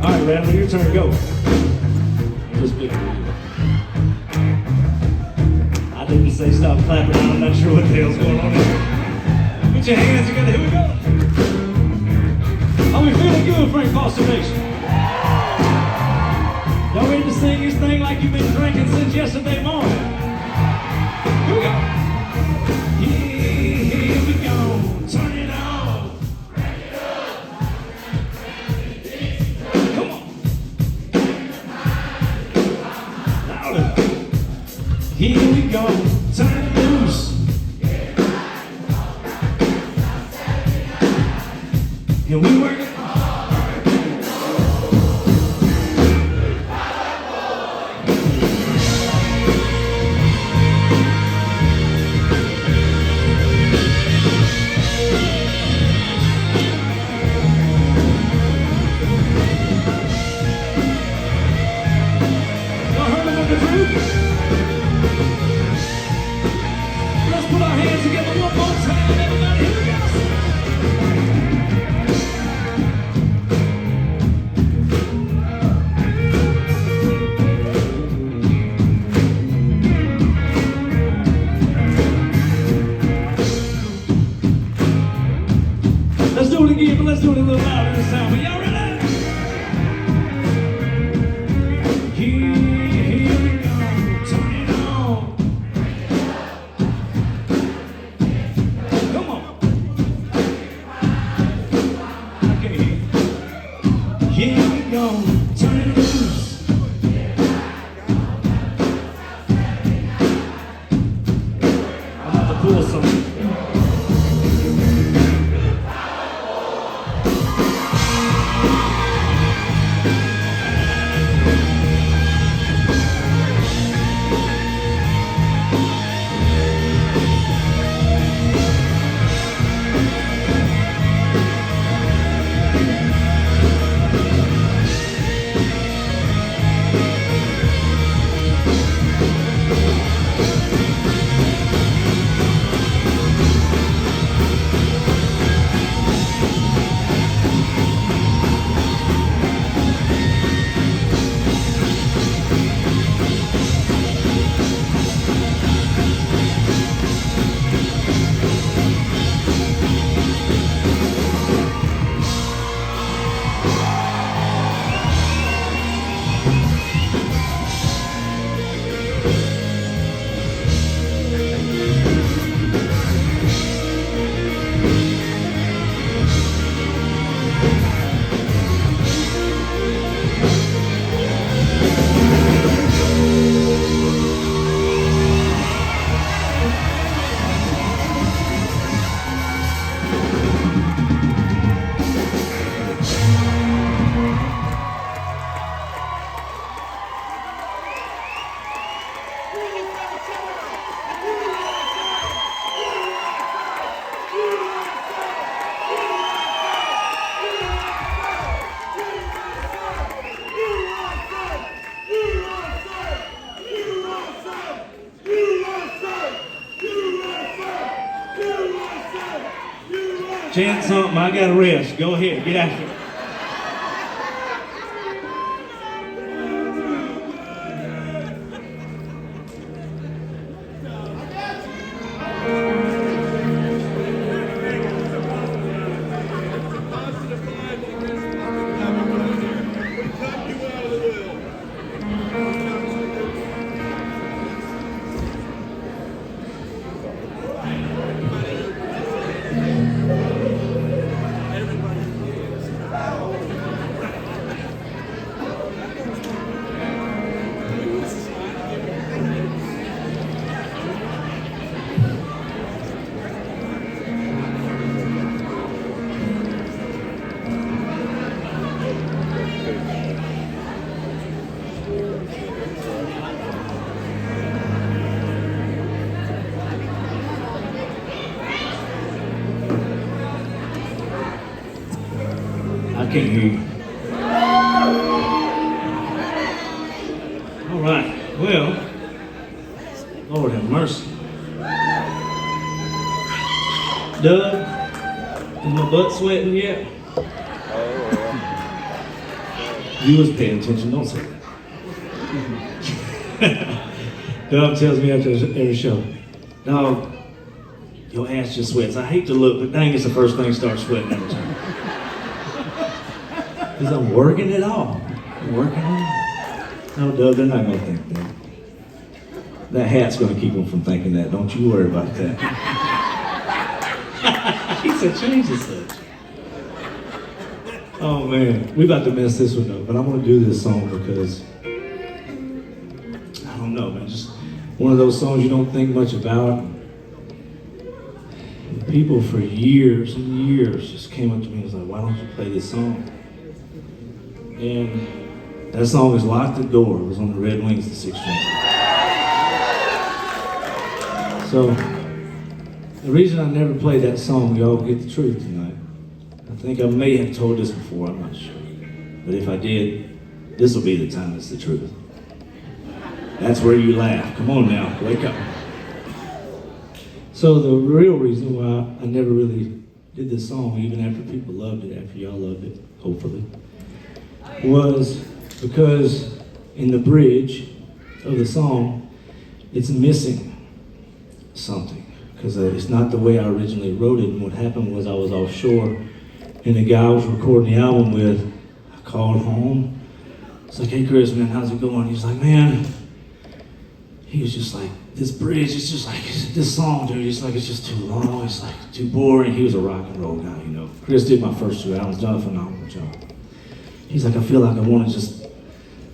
All right, Rattler, your turn. Go. Just pick it. I didn't say stop clapping. I'm not sure what the hell's going on here. Put your hands together. Here we go. Are we feeling good, Frank Foster Nation? Y'all ready to sing this thing like you've been drinking since yesterday morning? Here we go. Here we go. Turn it on. Come on. Louder. Here we go. Turn it loose. And we work it. Let's put our hands together one more time, everybody. Here we go. Let's do it again, but let's do it a little louder this time. Are y'all ready? Here we go. Turn it on. Come on. Okay. Here we go. Turn it loose. I'm about to pull something. Chant something, I gotta rest. Go ahead, get after it. can't hear you. All right, well, Lord have mercy. Doug, is my butt sweating yet? You was paying attention, don't say that. Doug tells me after every show, "Dog, your ass just sweats." I hate to look, but dang, it's the first thing that starts sweating every time. Because I'm working it off. I'm working it off. No, Doug, they're not going to think that. That hat's going to keep them from thinking that. Don't you worry about that. He said, change the subject. Oh, man. We about to mess this one up, but I'm going to do this song because, I don't know, man. Just one of those songs you don't think much about. People for years and years just came up to me and was like, why don't you play this song? And that song is Lock the Door. It was on the Red Wings, the 6 string. So, the reason I never played that song, y'all get the truth tonight. I think I may have told this before, I'm not sure. But if I did, this will be the time it's the truth. That's where you laugh. Come on now, wake up. So the real reason why I never really did this song, even after people loved it, after y'all loved it, hopefully, was because in the bridge of the song, it's missing something. Because it's not the way I originally wrote it. And what happened was I was offshore, and the guy I was recording the album with, I called home. It's like, hey Chris, man, how's it going? He's like, man, he was just like, this bridge, it's just like, this song, dude, it's like, it's just too long, it's like too boring. He was a rock and roll guy, you know. Chris did my first 2 albums, done a phenomenal job. He's like, I feel like I want to just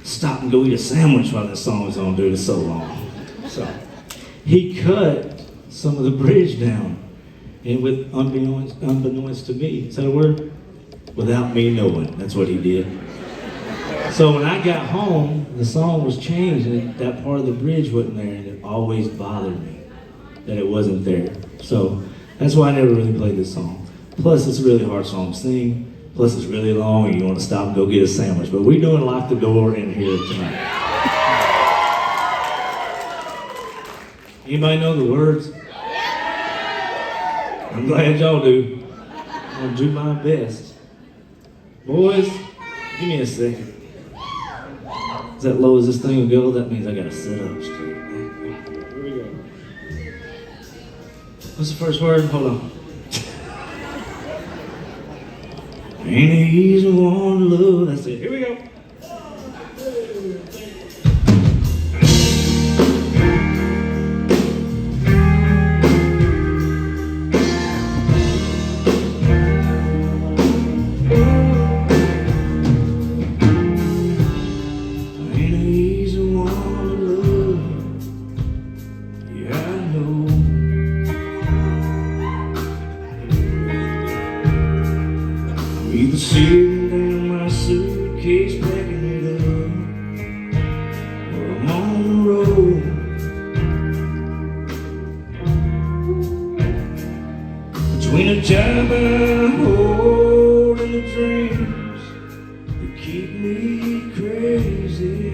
stop and go eat a sandwich while this song is on, dude, it's so long. So he cut some of the bridge down, and with unbeknownst to me, is that a word? Without me knowing, that's what he did. So when I got home, the song was changed, and that part of the bridge wasn't there, and it always bothered me that it wasn't there. So that's why I never really played this song. Plus, it's a really hard song to sing. Plus, it's really long, and you want to stop and go get a sandwich. But we're doing Lock the Door in here tonight. Anybody know the words? I'm glad y'all do. I'm gonna do my best. Boys, give me a second. Is that low as this thing will go? That means I gotta sit up straight. Here we go. What's the first word? Hold on. Ain't it easy one to love? That's it. Here we go. Either sitting down my suitcase, packing it up, or I'm on the road. Between a job I hold and the dreams that keep me crazy.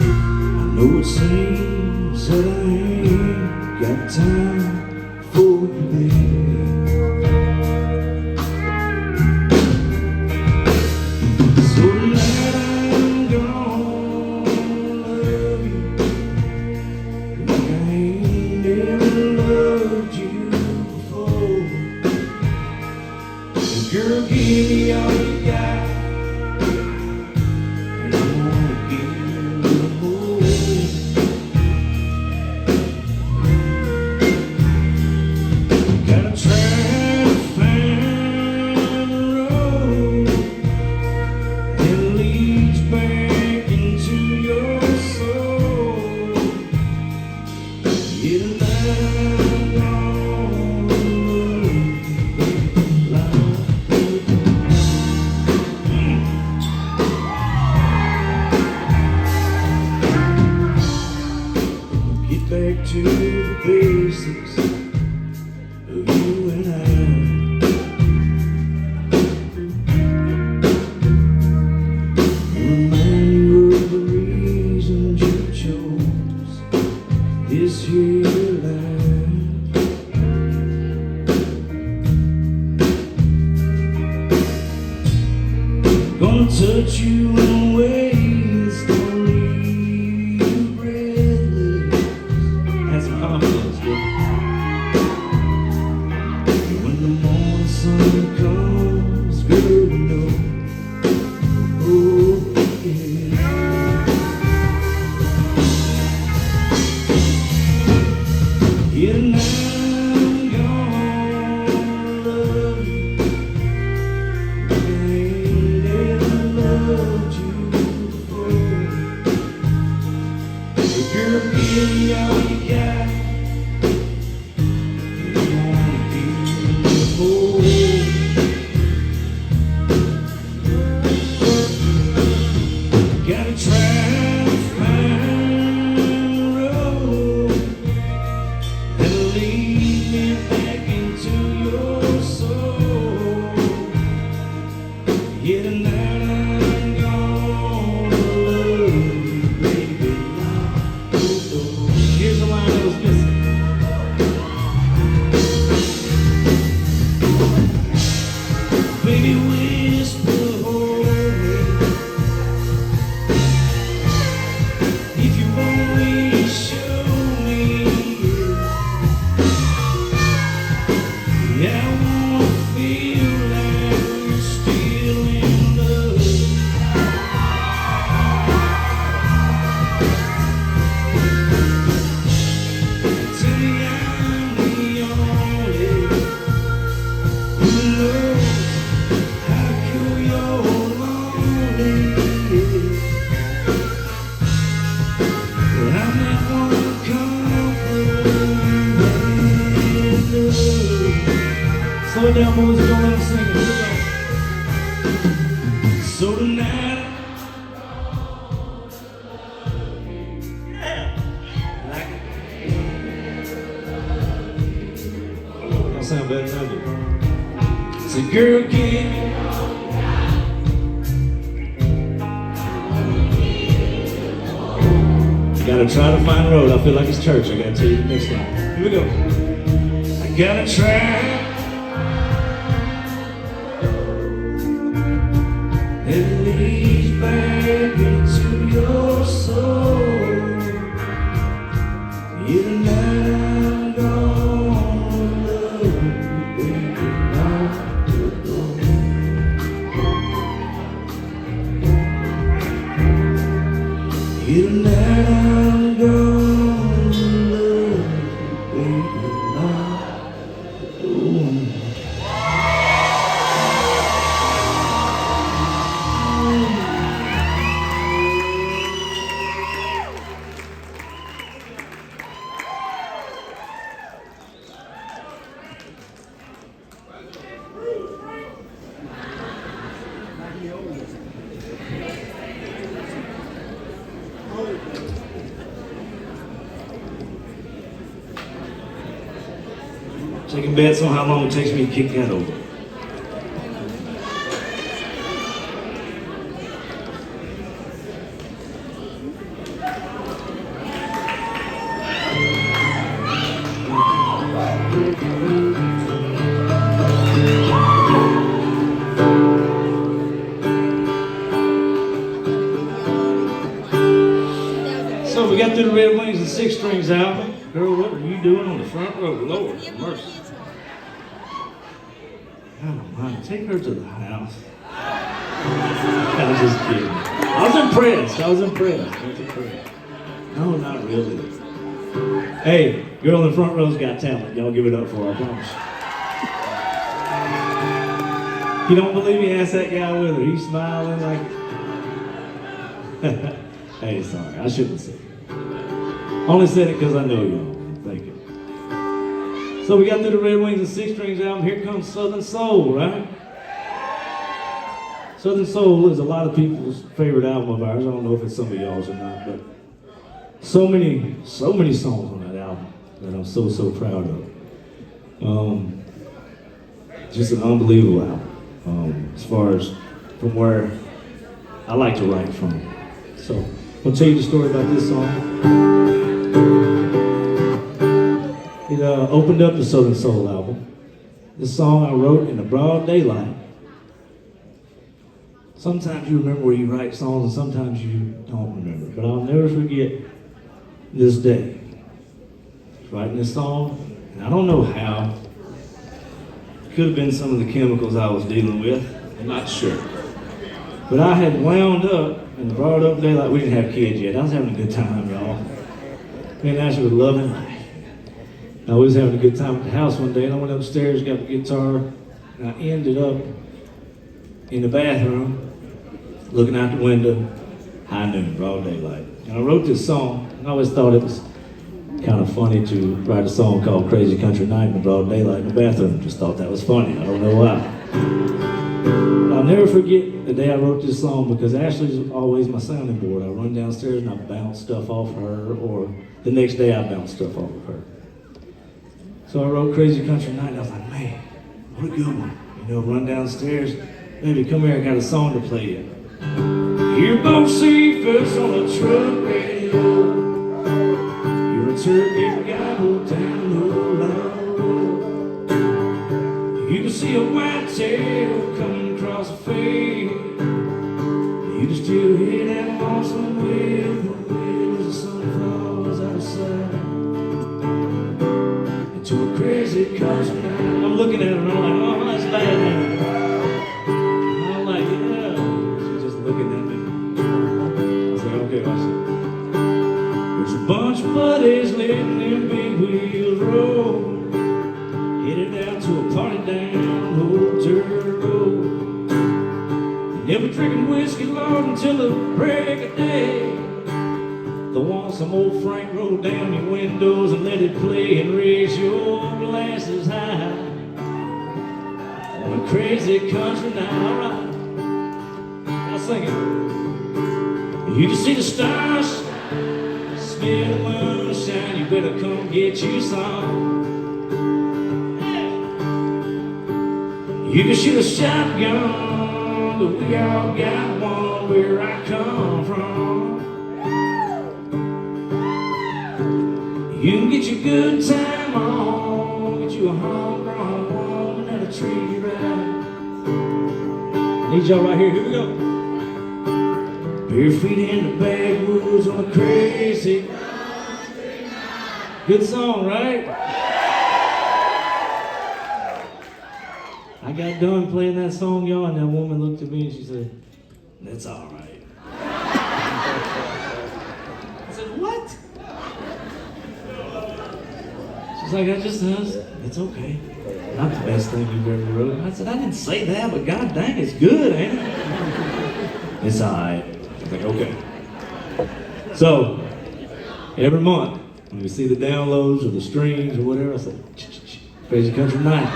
I know it seems that I ain't got time for you, baby. So tonight I'm gonna love you like I ain't ever loved you before. And girl, give me all you got, and I wanna give you more. wanna touch you in ways don't leave you breathless. Have some confidence, girl. And when the morning sun comes, girl, you know, oh yeah. Yeah, now I'm gonna love you. Girl, give me all you got. You wanna be whole. Gotta try to find a road that'll lead me back into your soul. Yeah, tonight I'm gonna love you, baby. Here's the line I was missing. Baby, whisper, hold me. If you only show me, yeah, I wanna feel like we're still in love. Tell me I'm the only who knows how to cure your loneliness. But I'm not one comfort you and love. Slow it down, boys, don't let them sing it. Here we go. So tonight, like it. Y'all sound better than I do. So girl, give me. Gotta try to find a road. I feel like it's church. I gotta tell you the next line. Here we go. I gotta try. It leads back into your soul. You and I'm gonna love you, baby, not alone. You and I'm gonna love you, baby, not alone. Taking bets on how long it takes me to kick that over. So we got through the Red Wings and Six Strings album. Girl, what are you doing on the front row? Lord have mercy. I don't mind. Take her to the house. I was just kidding. I was impressed. No, not really. Hey, girl in the front row's got talent. Y'all give it up for her, I promise. You don't believe me? Ask that guy with her. He's smiling like... Hey, sorry. I shouldn't have said it. Only said it because I know y'all. Thank you. So we got through the Red Wings and Six Strings album. Here comes Southern Soul, right? Southern Soul is a lot of people's favorite album of ours. I don't know if it's some of y'all's or not, but so many songs on that album that I'm so proud of. Just an unbelievable album. As far as from where I like to write from. So I'll tell you the story about this song. It opened up the Southern Soul album. This song I wrote in the broad daylight, Sometimes you remember where you write songs and sometimes you don't remember. But I'll never forget this day. Writing this song, and I don't know how. It could have been some of the chemicals I was dealing with. I'm not sure. But I had wound up in the broad up daylight. We didn't have kids yet. I was having a good time, y'all. Me and Ashley were loving life. I was having a good time at the house one day, and I went upstairs, got the guitar, and I ended up in the bathroom, looking out the window, high noon, broad daylight. And I wrote this song, and I always thought it was kind of funny to write a song called Crazy Country Night in the broad daylight in the bathroom. Just thought that was funny. I don't know why. But I'll never forget the day I wrote this song because Ashley's always my sounding board. I run downstairs and I bounce stuff off her, or the next day I bounce stuff off of her. So I wrote Crazy Country Night and I was like, man, what a good one. You know, run downstairs, baby, come here, I got a song to play you. Hear both Cephas on a truck radio. You're a turkey gobble down the road. You can see a white tail coming across a field. You can still hear that lonesome wheel, the wheels of sunflowers outside. Into a crazy country night. I'm looking at her and I'm like, oh, that's bad. And I'm like, yeah. She's just looking at me. I was like, okay, watch it. There's a bunch of buddies living in Big Wheel Road, headed out to a party down Old Dirt Road. They'll be drinking whiskey, Lord, until the break of day. They'll want some old Frank, roll down your windows and let it play and raise your glasses high on a crazy country night. All right, now sing it. You can see the stars, smell the moonshine. You better come get you some. You can shoot a shotgun, but we all got one where I come from. You can get your good time on, get you a home-run woman and a tree ride. Need y'all right here we go. Bare feet in the backwoods on a crazy country night. Good song, right? I got done playing that song, y'all, and that woman looked at me and she said, that's all right. I said, what? She's like, it's okay. Not the best thing you've ever wrote. I said, I didn't say that, but god dang, it's good, ain't it? It's all right. I was like, okay. So, every month, when we see the downloads or the streams or whatever, I say, Crazy Country Night.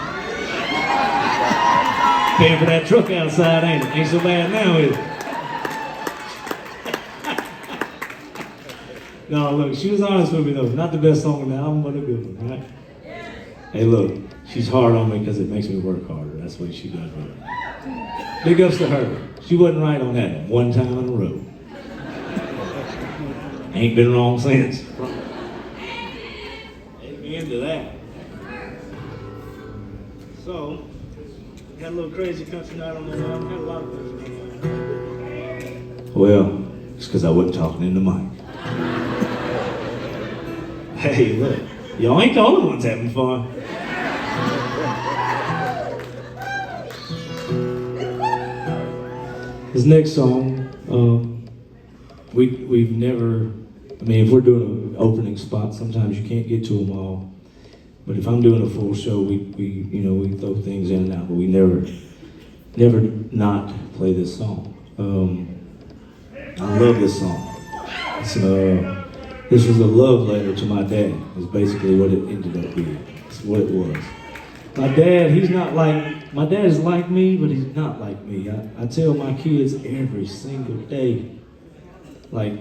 Paying for that truck outside, ain't it? Ain't so bad now, is it? No, look, she was honest with me though. Not the best song on the album, but a good one, right? Hey, look, she's hard on me because it makes me work harder. That's what she does with it. Big ups to her. She wasn't right on that one time in a row. Ain't been wrong since. Amen to that. So, got a little Crazy Country Night on the album. Got a lot of country on the album. Well, it's because I wasn't talking in the mic. Hey, look, y'all ain't the only ones having fun. This next song, we've never. I mean, if we're doing an opening spot, sometimes you can't get to them all. But if I'm doing a full show, we throw things in and out, but we never not play this song. I love this song. This was a love letter to my dad, is basically what it ended up being. It's what it was. My dad is like me, but he's not like me. I tell my kids every single day, like,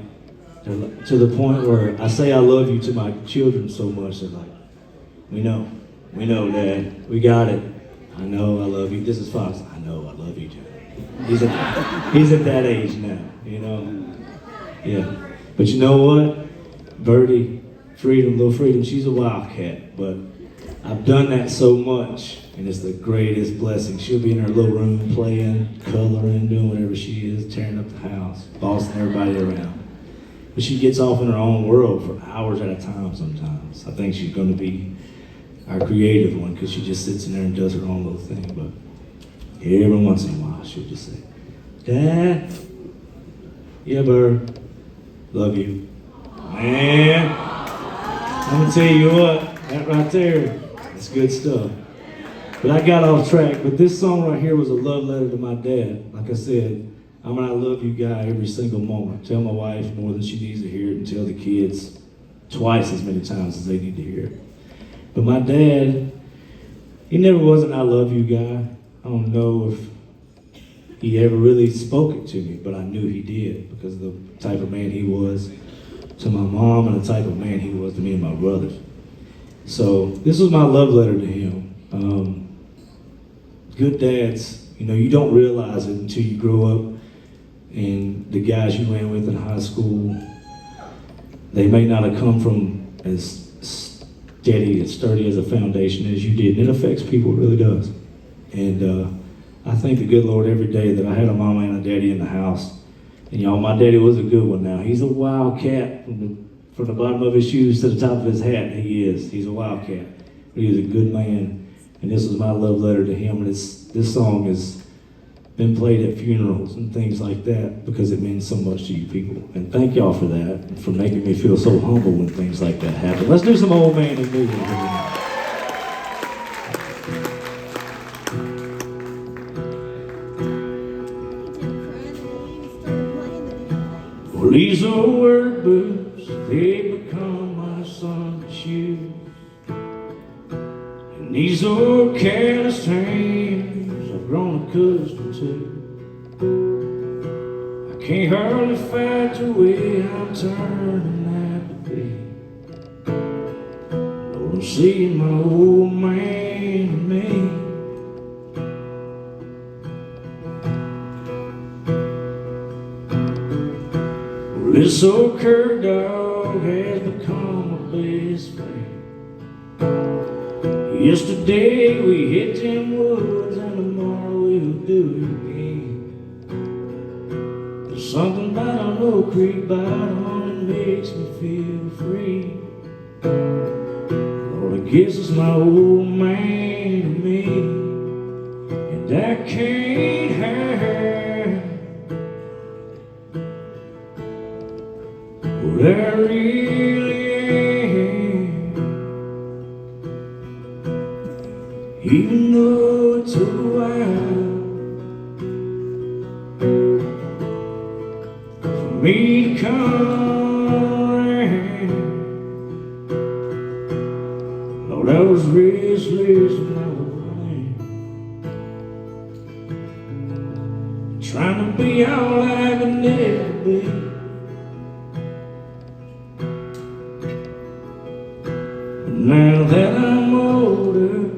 to the point where I say I love you to my children so much, they're like, we know, Dad, we got it. I know I love you. This is Fox. I know I love you too. He's at that age now, you know. Yeah, but you know what? Birdie, little Freedom, she's a wildcat, but I've done that so much, And it's the greatest blessing. She'll be in her little room playing, coloring, doing whatever she is, tearing up the house, bossing everybody around. But she gets off in her own world for hours at a time sometimes. I think she's going to be our creative one because she just sits in there and does her own little thing. But every once in a while, she'll just say, Dad, yeah, Bird, love you. Man, I'm going to tell you what, that right there, that's good stuff. But I got off track. But this song right here was a love letter to my dad. Like I said, I'm an I love you guy every single moment. Tell my wife more than she needs to hear it and tell the kids twice as many times as they need to hear it. But my dad, he never was an I love you guy. I don't know if he ever really spoke it to me, but I knew he did because of the type of man he was to my mom and the type of man he was to me and my brothers. So this was my love letter to him. Good dads, you know, you don't realize it until you grow up. And the guys you ran with in high school, they may not have come from as steady, as sturdy as a foundation as you did. And it affects people, it really does. And I thank the good Lord every day that I had a mama and a daddy in the house. And y'all, my daddy was a good one now. He's a wildcat from the bottom of his shoes to the top of his hat. He is. He's a wildcat. But he was a good man. And this was my love letter to him. And this song has been played at funerals and things like that because it means so much to you people. And thank y'all for that, and for making me feel so humble when things like that happen. Let's do some Old Man and Me. Well, these old word books, they become my son's shoes. And these old careless hands I've grown accustomed to. I can't hardly fight the way I'm turning out to be. Lord, I'm seeing my old man in me. Well, this old cur dog has become my best friend. Yesterday we hit them woods and tomorrow we'll do it again. There's something about an old creek bottom that makes me feel free. Lord, I guess it's my old man and me, and I can't hide what I really am. Even though it took a while for me to come around, Lord, I was restless and I was running, trying to be all I could never be. But now that I'm older,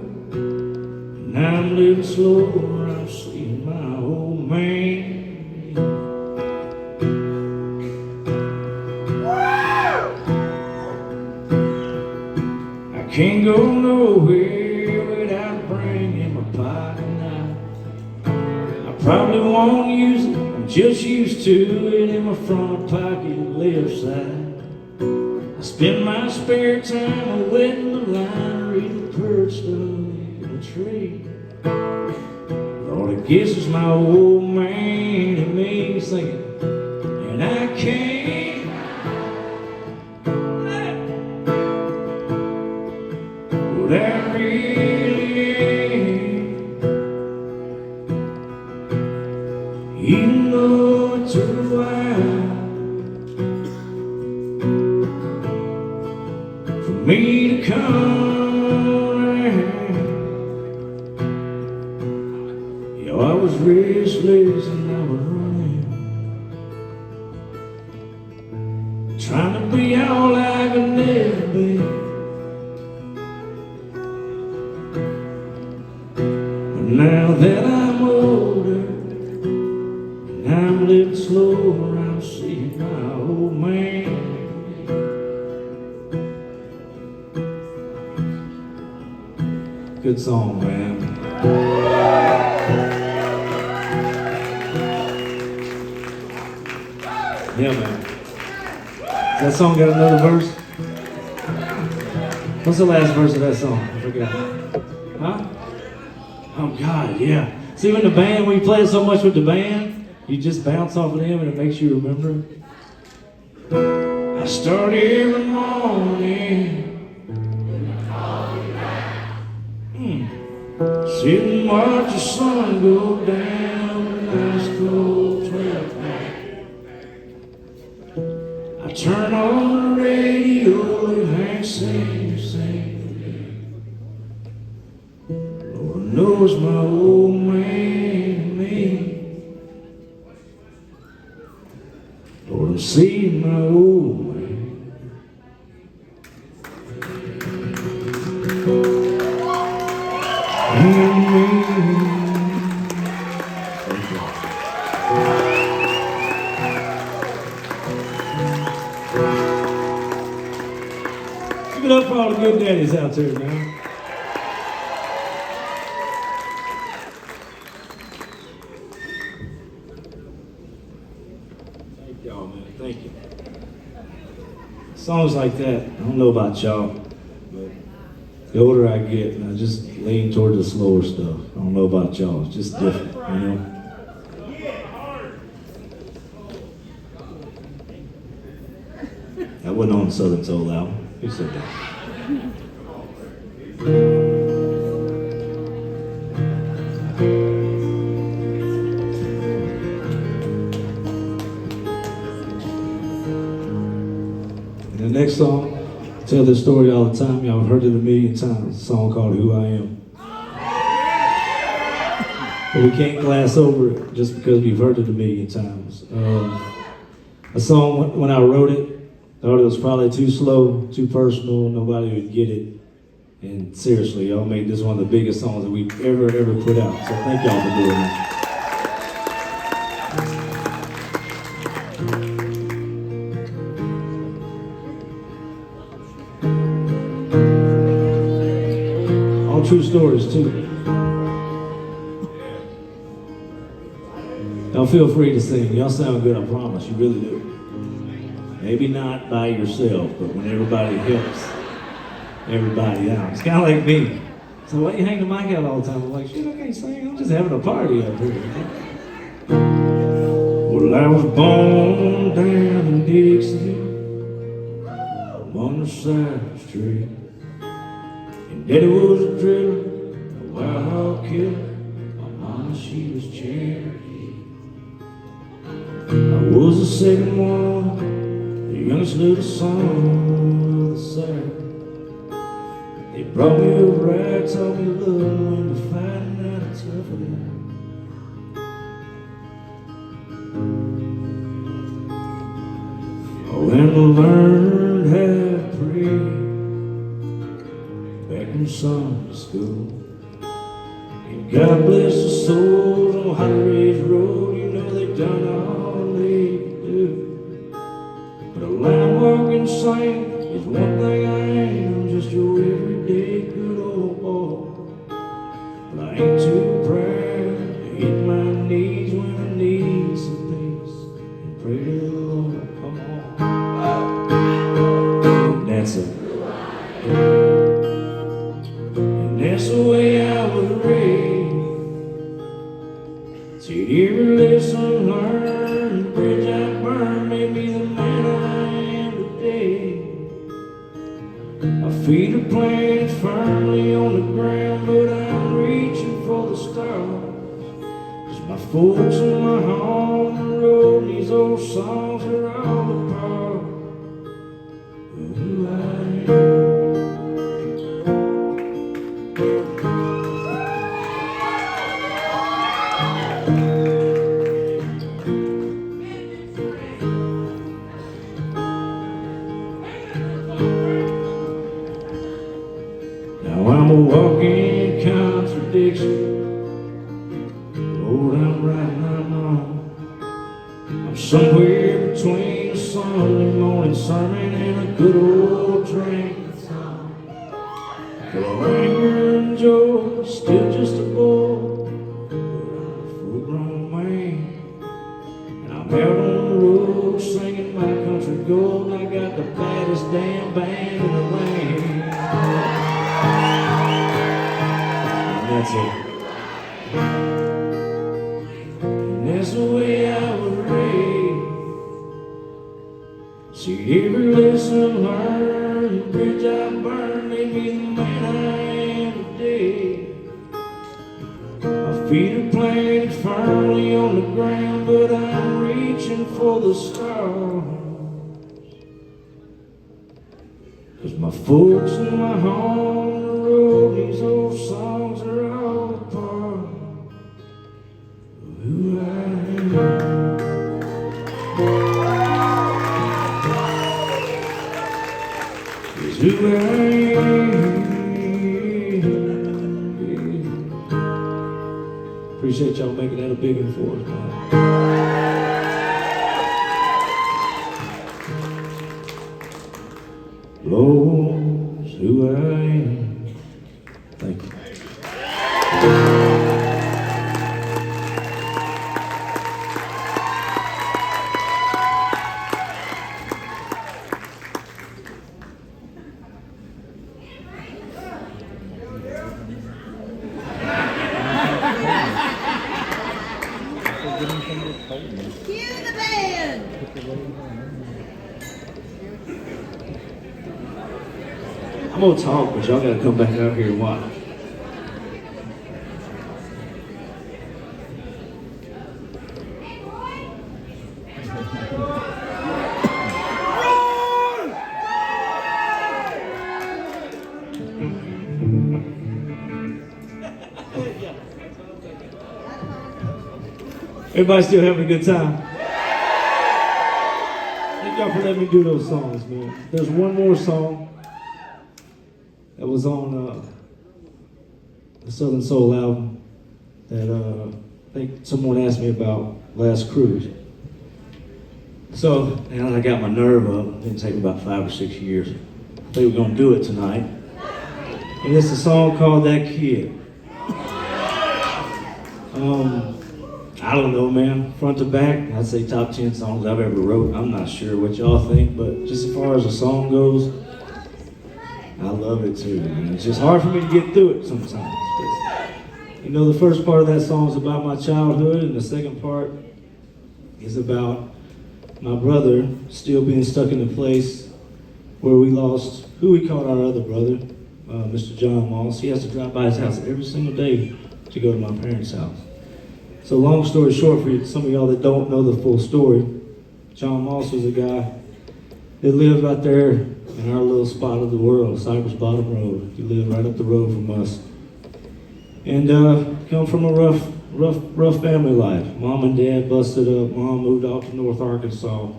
now I'm living slower, I'm seeing my old man. I can't go nowhere without bringing my pocket knife. I probably won't use it, I'm just used to it in my front pocket left side. I spend my spare time wetting the line, reading perched up in a tree. Lord, I guess it's my old man and me singing, and I can't hide what I really am. Even though it took a while for me to come around, yo, I was restless and I was running, trying to be all I could never be. But now that I'm older and I'm living slower, I'm seeing my old man. Good song, man. Yeah, man. Does that song got another verse? What's the last verse of that song? I forgot. Huh? Oh, God, yeah. See, when you play it so much with the band, you just bounce off of them and it makes you remember. I start every morning. Sit and watch the sun go down the nice cold trail path. I turn on the radio and Hank sings. Lord knows my old man and me. Lord, I'm seeing my old man. Give it up for all the good daddies out there, man. Thank y'all, man. Thank you. Songs like that, I don't know about y'all, but the older I get, I just lean toward the slower stuff. I don't know about y'all. It's just different, you know? That wasn't on the Southern Soul album. Who said that? And the next song, I tell this story all the time. Y'all have heard it a million times. It's a song called Who I Am. But we can't glass over it just because we've heard it a million times. A song, when I wrote it, I thought it was probably too slow, too personal, nobody would get it. And seriously, y'all made this one of the biggest songs that we've ever put out. So thank y'all for doing that. All true stories too. Y'all feel free to sing. Y'all sound good, I promise, you really do. Maybe not by yourself, but when everybody helps everybody out. It's kind of like me. So why you hang the mic out all the time? I'm like, shit, I can't sing. I'm just having a party up here. Well, I was born down in Dixie on the side street. And Daddy was a driller, a wild hog killer. My mama, she was Cherokee. I was the second one, the youngest little son of the South. They brought me a ride, taught me love, when to fight and how to tough it out. Oh, and I learned how to pray back in Sunday school. And God bless the souls on High Ridge Road. You know they done all they could do. But a lamb walking saint is one thing I ain't. I'm just your everyday good old boy. But I ain't too proud to hit my knees when I need some peace and pray to the Lord. Come on. That's it. And that's the way I was raised. See, every lesson learned, the bridge I burned, made me the man I am today. My feet are planted firmly on the ground, but I'm reaching for the stars. 'Cause my folks and my home, the road, and these old songs are all a part of who I am. Now I'm a walking contradiction. Lord, I'm right and I'm wrong. I'm somewhere between a Sunday morning sermon and a good old drinking song. Full of anger and joy, still just a boy. I'm out on the road singing my country gold. I got the baddest damn band in the land. And that's it. And that's the way I was raised. See, every lesson I learned, the bridge I burned, made me the man I am today. My feet are planted firmly on the ground, but I'm reaching for the stars. 'Cause my folks and my home on the road, these old songs are all a part of who I am. Is who I am. Appreciate y'all making that a big one for us, man. Lord's who I am. Thank you. Cue the band! I'm gonna talk, but y'all gotta come back out here and watch. Everybody still having a good time? Thank y'all for letting me do those songs, man. There's one more song that was on the Southern Soul album that I think someone asked me about last cruise. So, and I got my nerve up. It didn't take me about 5 or 6 years. I think we're gonna do it tonight. And it's a song called That Kid. I don't know, man. Front to back, I'd say top 10 songs I've ever wrote. I'm not sure what y'all think, but just as far as the song goes, I love it too. Man. It's just hard for me to get through it sometimes. You know, the first part of that song is about my childhood, and the second part is about my brother still being stuck in a place where we lost who we called our other brother, Mr. John Moss. He has to drive by his house every single day to go to my parents' house. So long story short, for some of y'all that don't know the full story, John Moss was a guy that lived out there in our little spot of the world, Cypress Bottom Road. He lived right up the road from us. And come from a rough family life. Mom and dad busted up. Mom moved off to North Arkansas.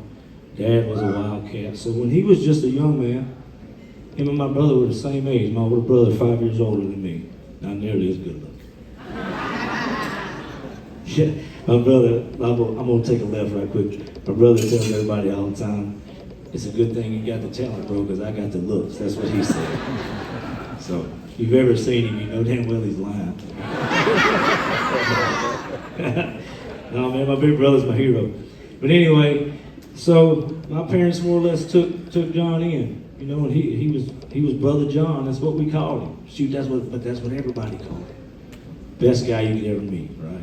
Dad was a wildcat. So when he was just a young man, him and my brother were the same age. My older brother, 5 years older than me. Not nearly as good looking. Yeah, my brother, I'm gonna take a left right quick. My brother tells everybody all the time, it's a good thing you got the talent, bro, because I got the looks. That's what he said. So, if you've ever seen him, you know damn well he's lying. No, man, my big brother's my hero. But anyway, so my parents more or less took John in. You know, and he was Brother John. That's what we called him. Shoot, that's what everybody called him. Best guy you could ever meet, right?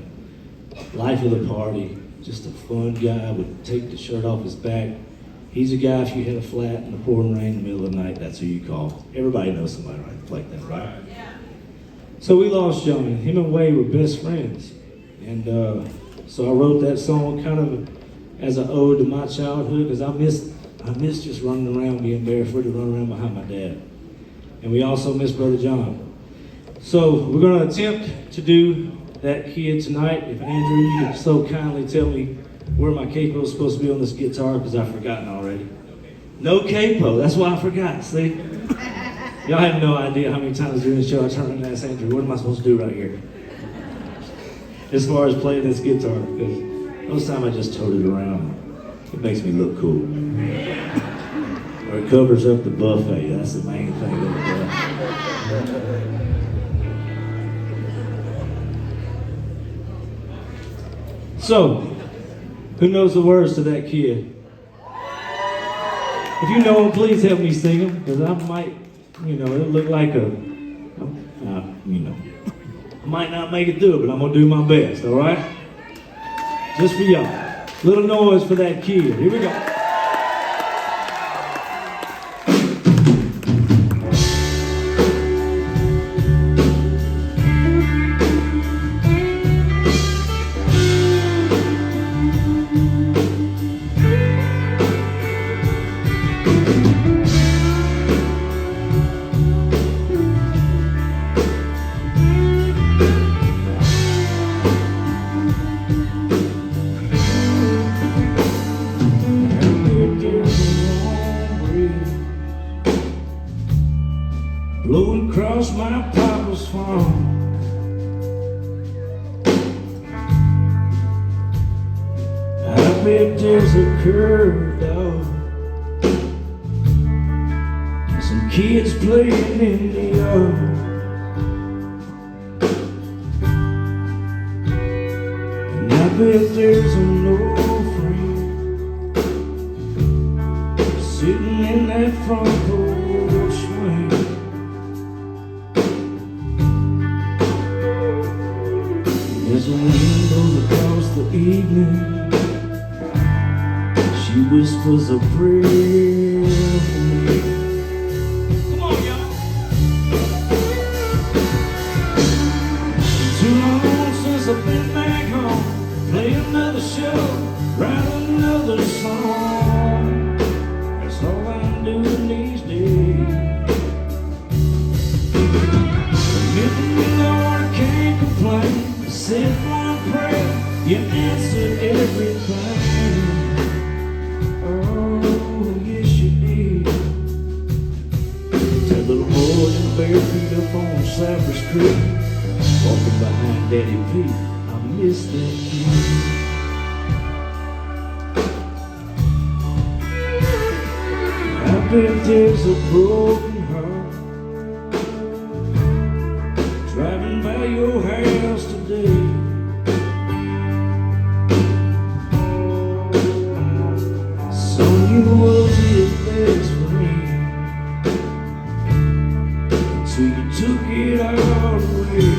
Life of the party, just a fun guy, would take the shirt off his back. He's a guy, if you hit a flat in the pouring rain in the middle of the night, that's who you call. Everybody knows somebody like that, right? So we lost John. Him and Wade were best friends. And so I wrote that song kind of as an ode to my childhood, because I miss just running around, being barefoot, and running around behind my dad. And we also miss Brother John. So we're going to attempt to do That Kid tonight. If Andrew, you could so kindly tell me where my capo is supposed to be on this guitar, because I've forgotten already. No capo, that's why I forgot, see? Y'all have no idea how many times during the show I turn and ask Andrew, what am I supposed to do right here? As far as playing this guitar, because most of the time I just tote it around. It makes me look cool. Or it covers up the buffet, that's the main thing that it does. So, Who knows the words to that kid? If you know them, please help me sing them, because I might, it look like I might not make it through it, but I'm going to do my best, all right? Just for y'all. Little noise for that kid. Here we go. Blowing across my papa's farm. I bet there's a curve, dog, and some kids playing in the yard. And I bet there's an old friend sitting in that front porch swing. As the wind blows across the evening, she whispers a prayer for me. Come on, y'all. Too long since I've been back home, play another show, write another song. That's all I'm doing these days. Forgive me, Lord, I can't complain. Said one prayer, you answered everything. Oh, yes you did. That little boy in bare feet up on Cypress Creek, walking behind Daddy Pete. I miss that kid. I bet there's a broken heart driving by your house today. Some you was his best friend until you took it all away.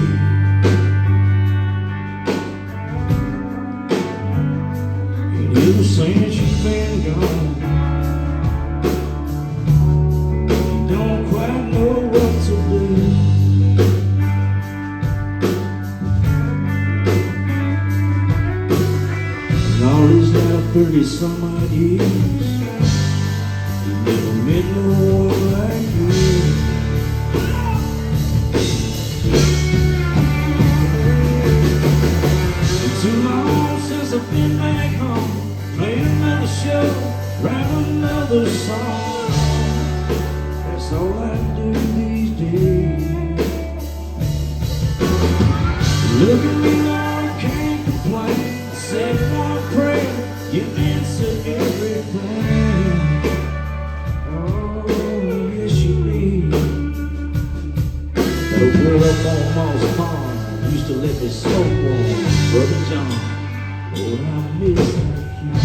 And ever since you've been gone, you don't quite know what to do. All these now 30-some odd years, you never met no one like you. It's too long since I've been back home, play another show, write another song. That's all I do these days. Look at me now, I can't complain. Said one prayer, you answered everything. Oh, yes you did. That girl up on Moss Pond used to let me smoke warm, Brother John. Oh, I miss that kid.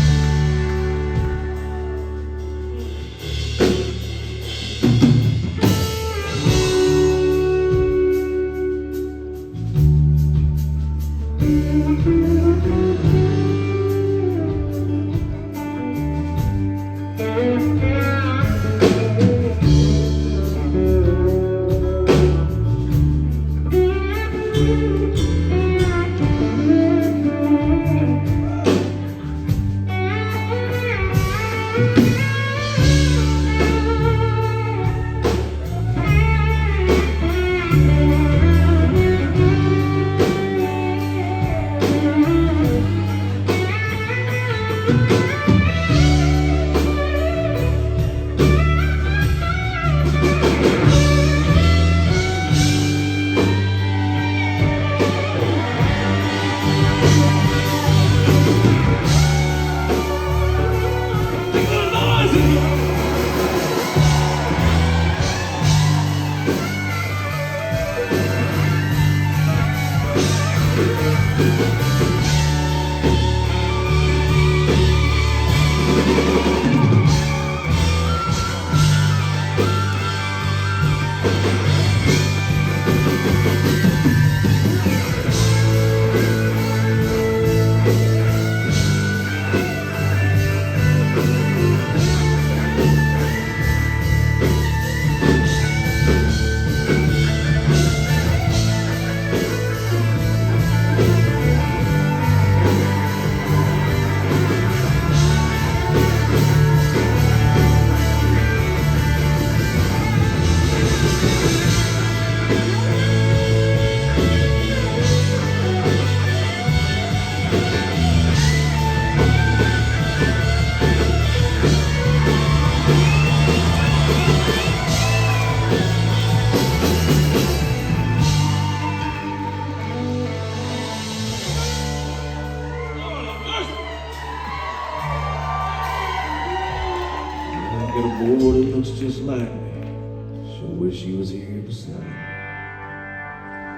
Get a boy that looks just like me. Sure wish he was here beside me.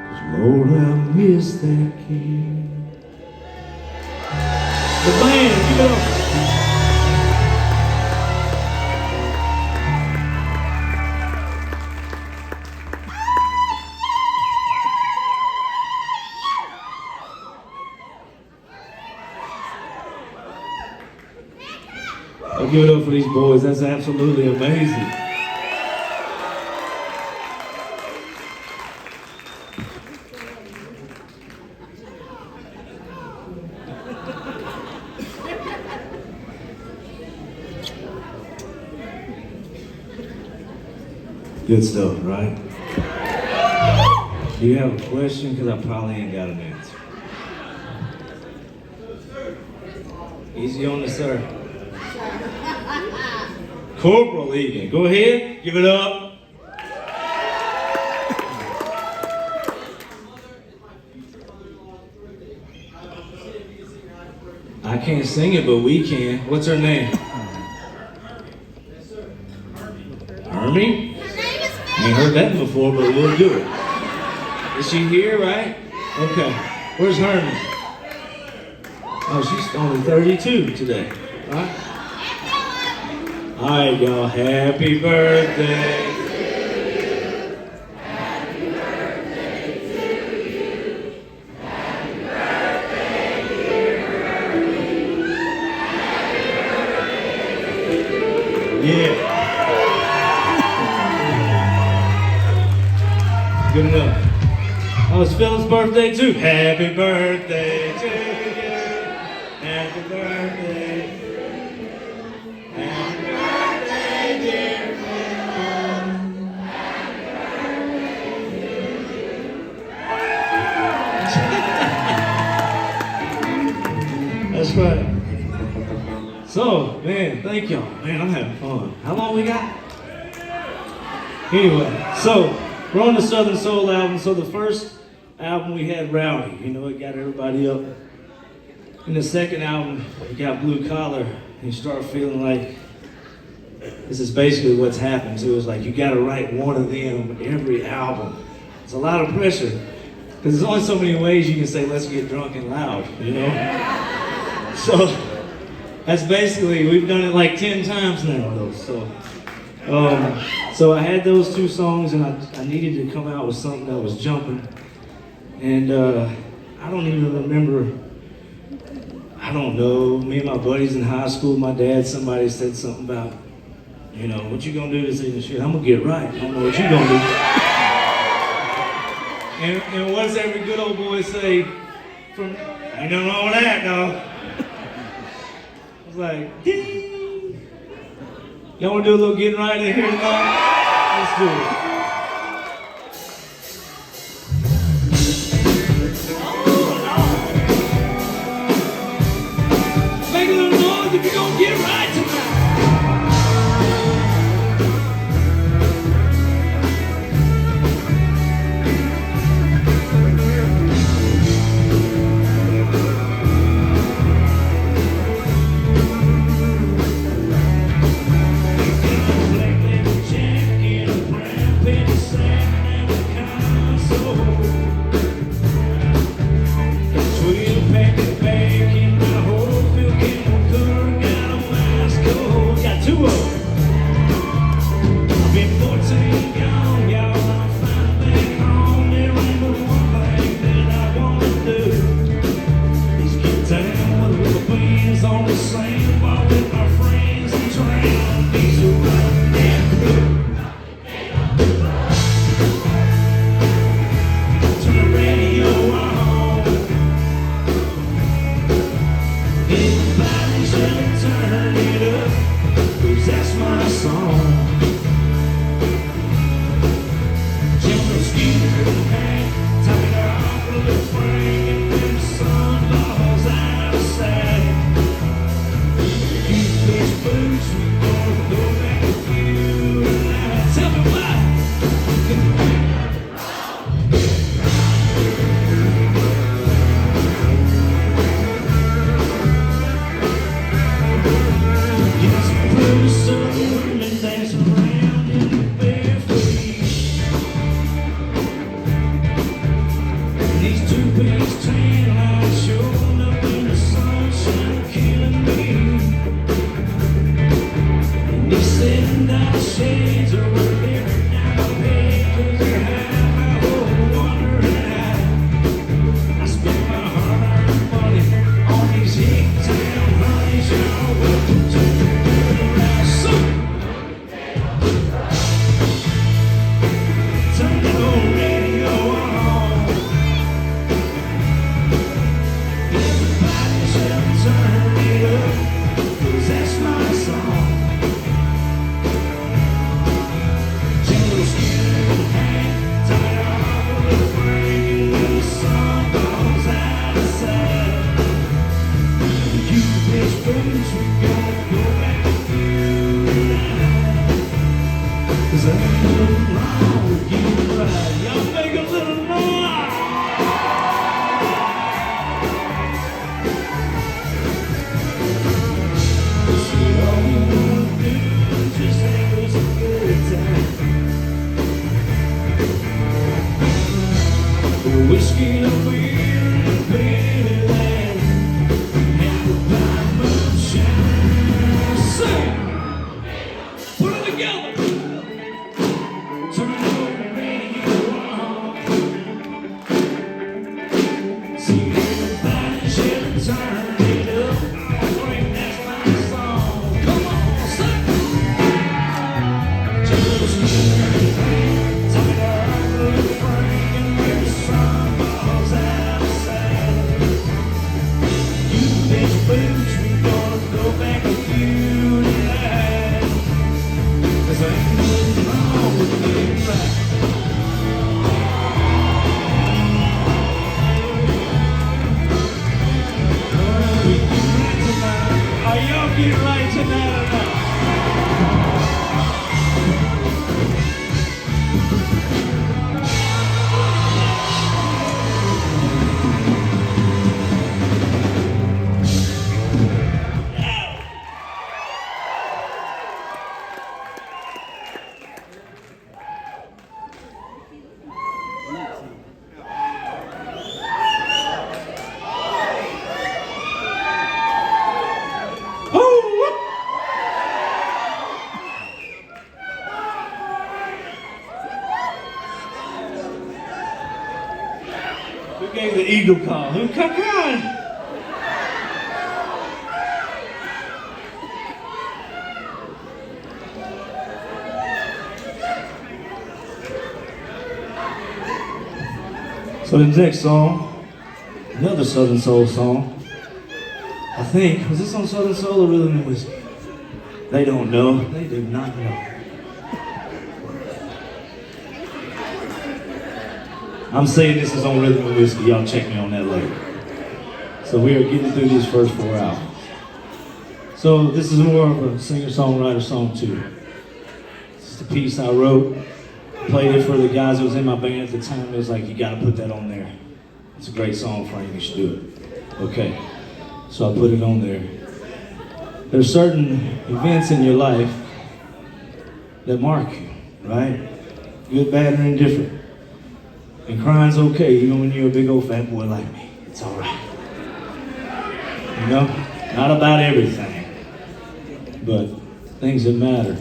'Cause Lord, I miss that kid. The band, give it up. I'll give it up for these boys. That's absolutely amazing. Good stuff, right? Do you have a question? Because I probably ain't got an answer. Easy on the sir. Corporal Egan, go ahead, give it up. I can't sing it, but we can. What's her name? Hermie? Ain't heard that before, but we'll do it. Is she here, right? Okay. Where's Hermie? Oh, she's only 32 today, right? All right, y'all. Happy birthday. Happy birthday to you. Happy birthday, dear Rowdy. Happy birthday to you. Yeah. Good enough. Oh, it's Phil's birthday too. Happy birthday to you. Happy birthday. That's right. So, man, thank y'all. Man, I'm having fun. How long we got? Anyway, so we're on the Southern Soul album. So the first album we had Rowdy, you know, it got everybody up. In the second album, we got Blue Collar, and you start feeling like this is basically what's happened to us. Like you got to write one of them every album. It's a lot of pressure because there's only so many ways you can say, let's get drunk and loud, you know? So that's basically, we've done it like 10 times now though. So I had those two songs and I needed to come out with something that was jumping. And I don't even remember, I don't know, me and my buddies in high school, my dad, somebody said something about, you know, what you gonna do this evening? Shit, I'm gonna get right. I don't know what you gonna do. And what does every good old boy say? Ain't nothing wrong with that, dog. I was like, ding. Y'all wanna do a little getting right in here tonight? Let's do it. Make a little noise if you're gonna get right tonight. Women dance around in the bare feet. These two-piece tan lines showing up in the sunshine, killing me. And he's sitting down the shades over there down the bed, 'cause they're high, my whole wondering how. I spent my hard-earned money on these hick-town honeys, y'all. Welcome to the house. So, turn the old radio on. Everybody should turn it up, 'cause that's my song. Jello skin and hat, tied off with a frame, when the sun goes out of sight. You bitch boots, we gonna go back to you tonight. 'Cause I ain't nothing wrong with you, right? Y'all make a little noise. See, all we wanna do is just have us a good time. The whiskey, the beer, and the baby land, apple pie, moonshine. Sing! Put it together! Turn the radio on. See, everybody should turn it up. I think that's my song. Come on, sing! Just tied up with a frame, and when the sun falls out of sight. You bitch boots, we gonna go back with you tonight. 'Cause ain't nothing wrong with getting right. We get right tonight. Are y'all getting right tonight or not? Who gave the eagle call? Who? Come on! So the next song, another Southern Soul song. I think, was this on Southern Soul or Rhythm and Whiskey? They don't know. They do not know. I'm saying this is on Rhythm and Whiskey. Y'all check me on that later. So we are getting through these first 4 albums. So this is more of a singer-songwriter song too. It's just a piece I wrote. Played it for the guys that was in my band at the time. It was like, you gotta put that on there. It's a great song, Frank. You should do it. Okay. So I put it on there. There's certain events in your life that mark you, right? Good, bad, or indifferent. And crying's okay, even when you're a big old fat boy like me. It's all right. You know, not about everything, but things that matter.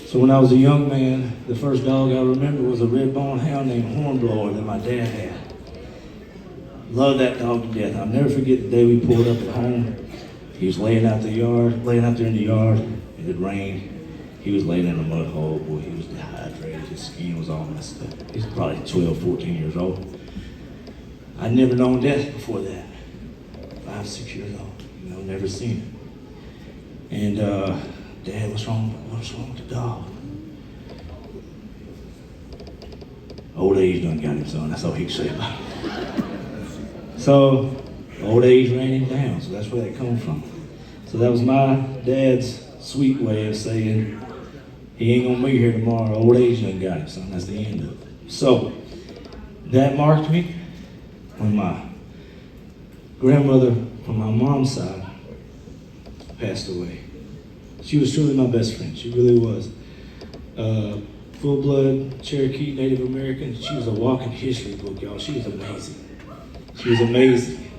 So when I was a young man, the first dog I remember was a red-bone hound named Hornblower that my dad had. Loved that dog to death. I'll never forget the day we pulled up at home. He was laying out there in the yard. It had rained. He was laying in a mud hole. Boy, he was dehydrated. His skin was all messed up. He was probably 12, 14 years old. I'd never known death before that. 5, 6 years old. You know, never seen it. And Dad, what's wrong with the dog? Old age done got him, son. That's all he can say about it. So, old age ran him down. So that's where that comes from. So that was my dad's sweet way of saying, he ain't gonna be here tomorrow. Old age done got him, son. That's the end of it. So, that marked me when my grandmother from my mom's side passed away. She was truly my best friend. She really was. Full-blood Cherokee Native American. She was a walking history book, y'all. She was amazing. She was amazing.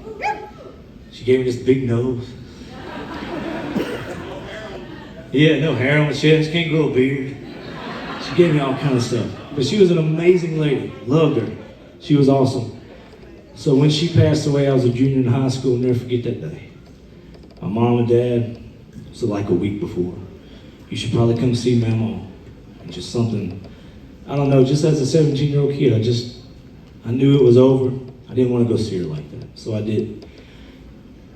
She gave me this big nose. Yeah, no hair on my chest, can't grow a beard. She gave me all kind of stuff. But she was an amazing lady. Loved her. She was awesome. So when she passed away, I was a junior in high school. I'll never forget that day. My mom and dad, it was like a week before. You should probably come see Mama. And just something, I don't know, just as a 17-year-old kid, I knew it was over. I didn't want to go see her like that. So I did.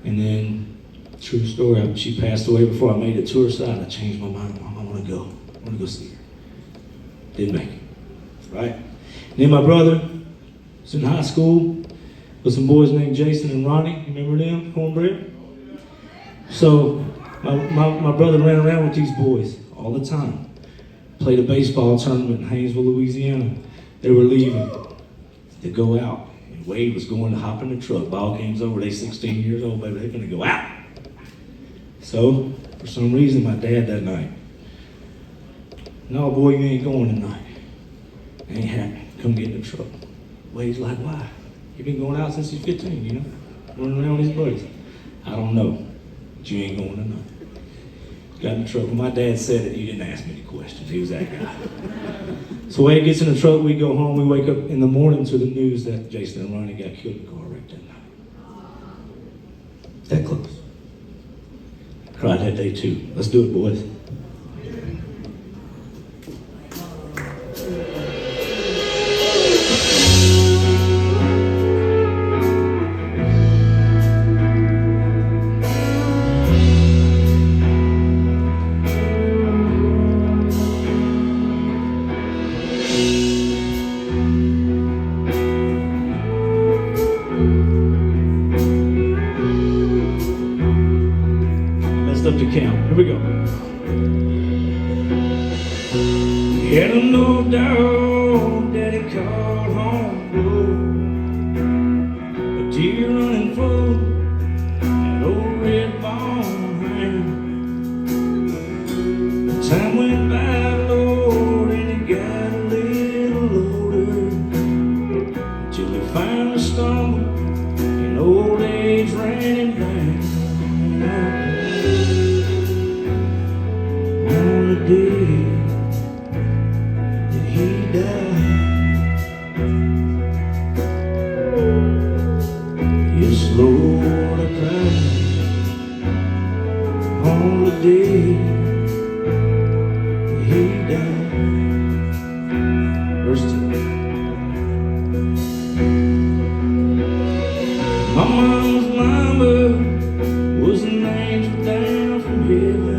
And then, true story, she passed away before I made it to her side. I changed my mind. Mom, I want to go. I want to go see her. Didn't make it. Right? And then my brother was in high school with some boys named Jason and Ronnie. Remember them? Cornbread? So my brother ran around with these boys all the time. Played a baseball tournament in Haynesville, Louisiana. They were leaving to go out. And Wade was going to hop in the truck. Ball game's over. They 16 years old, baby. They're going to go out. So, for some reason, my dad that night, no, boy, you ain't going tonight. Ain't happening. Come get in the truck. Wade's like, why? You've been going out since you're 15, you know? Running around with his buddies. I don't know. But you ain't going tonight. Got in the truck. When my dad said it, he didn't ask me any questions. He was that guy. So Wade gets in the truck, we go home, we wake up in the morning to the news that Jason and Ronnie got killed in a car wreck that night. That close. Cried that day too. Let's do it, boys. Up to count. Here we go. We had an old dog that he called home blue, a deer running full, that old red bone ran. The time went by, Lord, and he got a little older, till he finally stumbled, and old age ran him down. On the day that he died, yes, Lord, I cried. On the day that he died. Verse 2. My mama's mama was an angel down from heaven.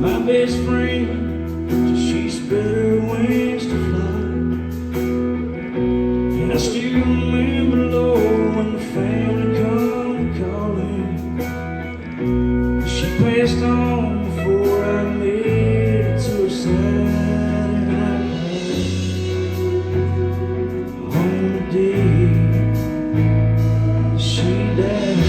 My best friend, till she spread her wings to fly. And I still remember, Lord, when the family come calling. She passed on before I made it to her side. And I cried on the day that she died.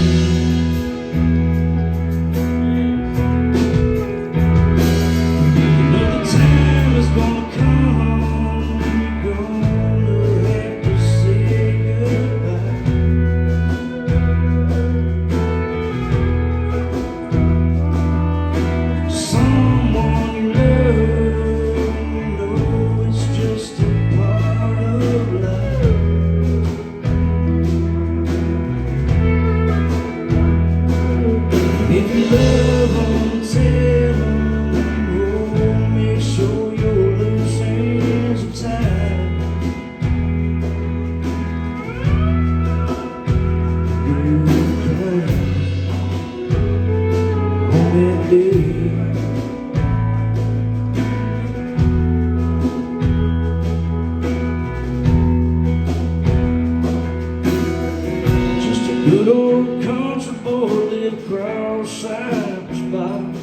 Good old country boy lived across Cypress Bottom.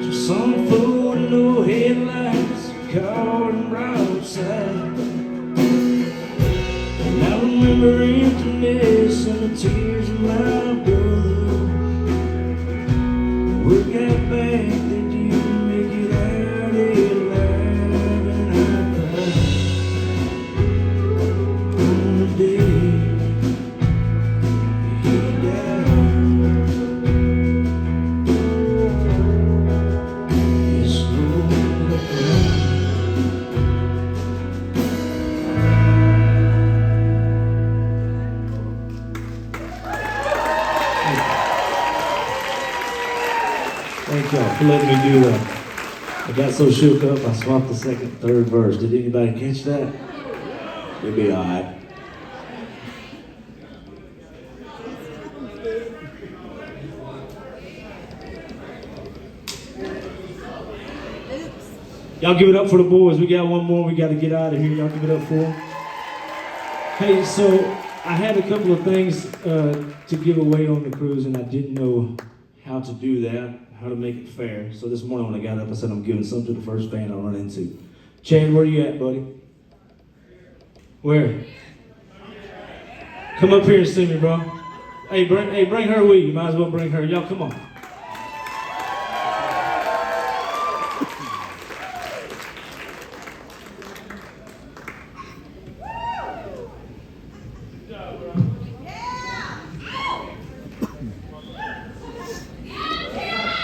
Just some fool with no headlights, car and broadside. And I remember emptiness and the tears of my brother. Work out back, did you make it out alive? And I cried on the day he died. It's slowly coming. Thank y'all for letting me do that. I got so shook up, I swapped the second, third verse. Did anybody catch that? You'll be all right. Y'all give it up for the boys. We got one more. We got to get out of here. Y'all give it up for them. Hey, so I had a couple of things to give away on the cruise, and I didn't know how to do that, how to make it fair. So this morning when I got up, I said I'm giving something to the first band I run into. Chad, where you at, buddy? Where? Come up here and see me, bro. Hey, bring her with you. Might as well bring her. Y'all, come on.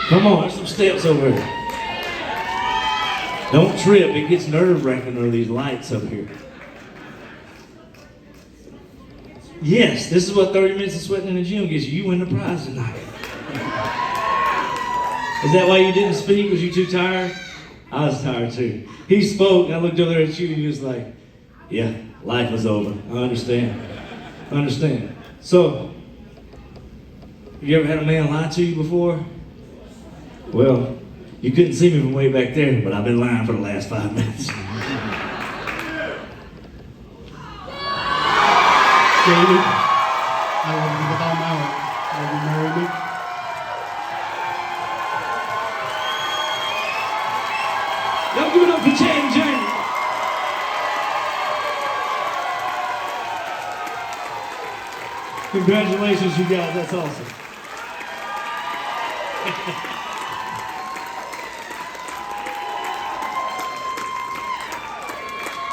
Come on, there's some steps over here. Don't trip, it gets nerve-wracking under these lights up here. Yes, this is what 30 minutes of sweating in the gym gets you. You win the prize tonight. Is that why you didn't speak? Was you too tired? I was tired too. He spoke, and I looked over there at you, and he was like, yeah, life was over. I understand. I understand. So, have you ever had a man lie to you before? Well, you couldn't see me from way back there, but I've been lying for the last 5 minutes. Katie, I will be without now. Will you marry me? Y'all give it up for Chad and Jamie. Congratulations, you guys. That's awesome.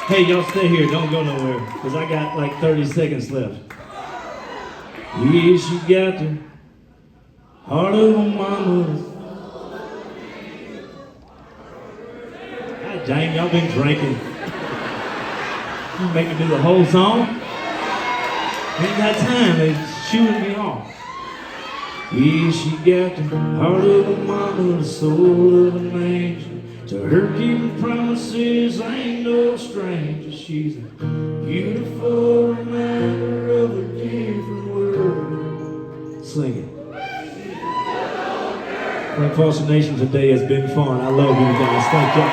Hey, y'all stay here. Don't go nowhere, because I got like 30 seconds left. Yeah, she got the heart of a mama. God dang, y'all been drinking. You make me do the whole song? Ain't got time. They shooting me off. Yeah, she got the heart of a mama, the soul of an angel. To her keeping promises, I ain't no stranger. She's a beautiful reminder of a different world. Sing it. Frank Foster Nation, today has been fun. I love you guys. Thank you.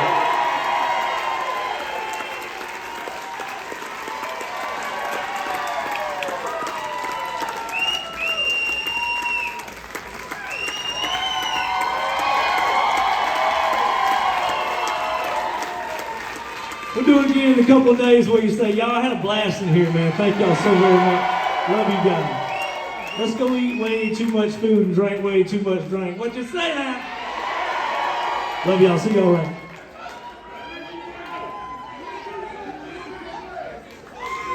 We'll do it again in a couple of days where you say, y'all, I had a blast in here, man. Thank y'all so very much. Love you guys. Let's go eat way too much food and drink way too much drink. What you say now? Love y'all. See y'all around.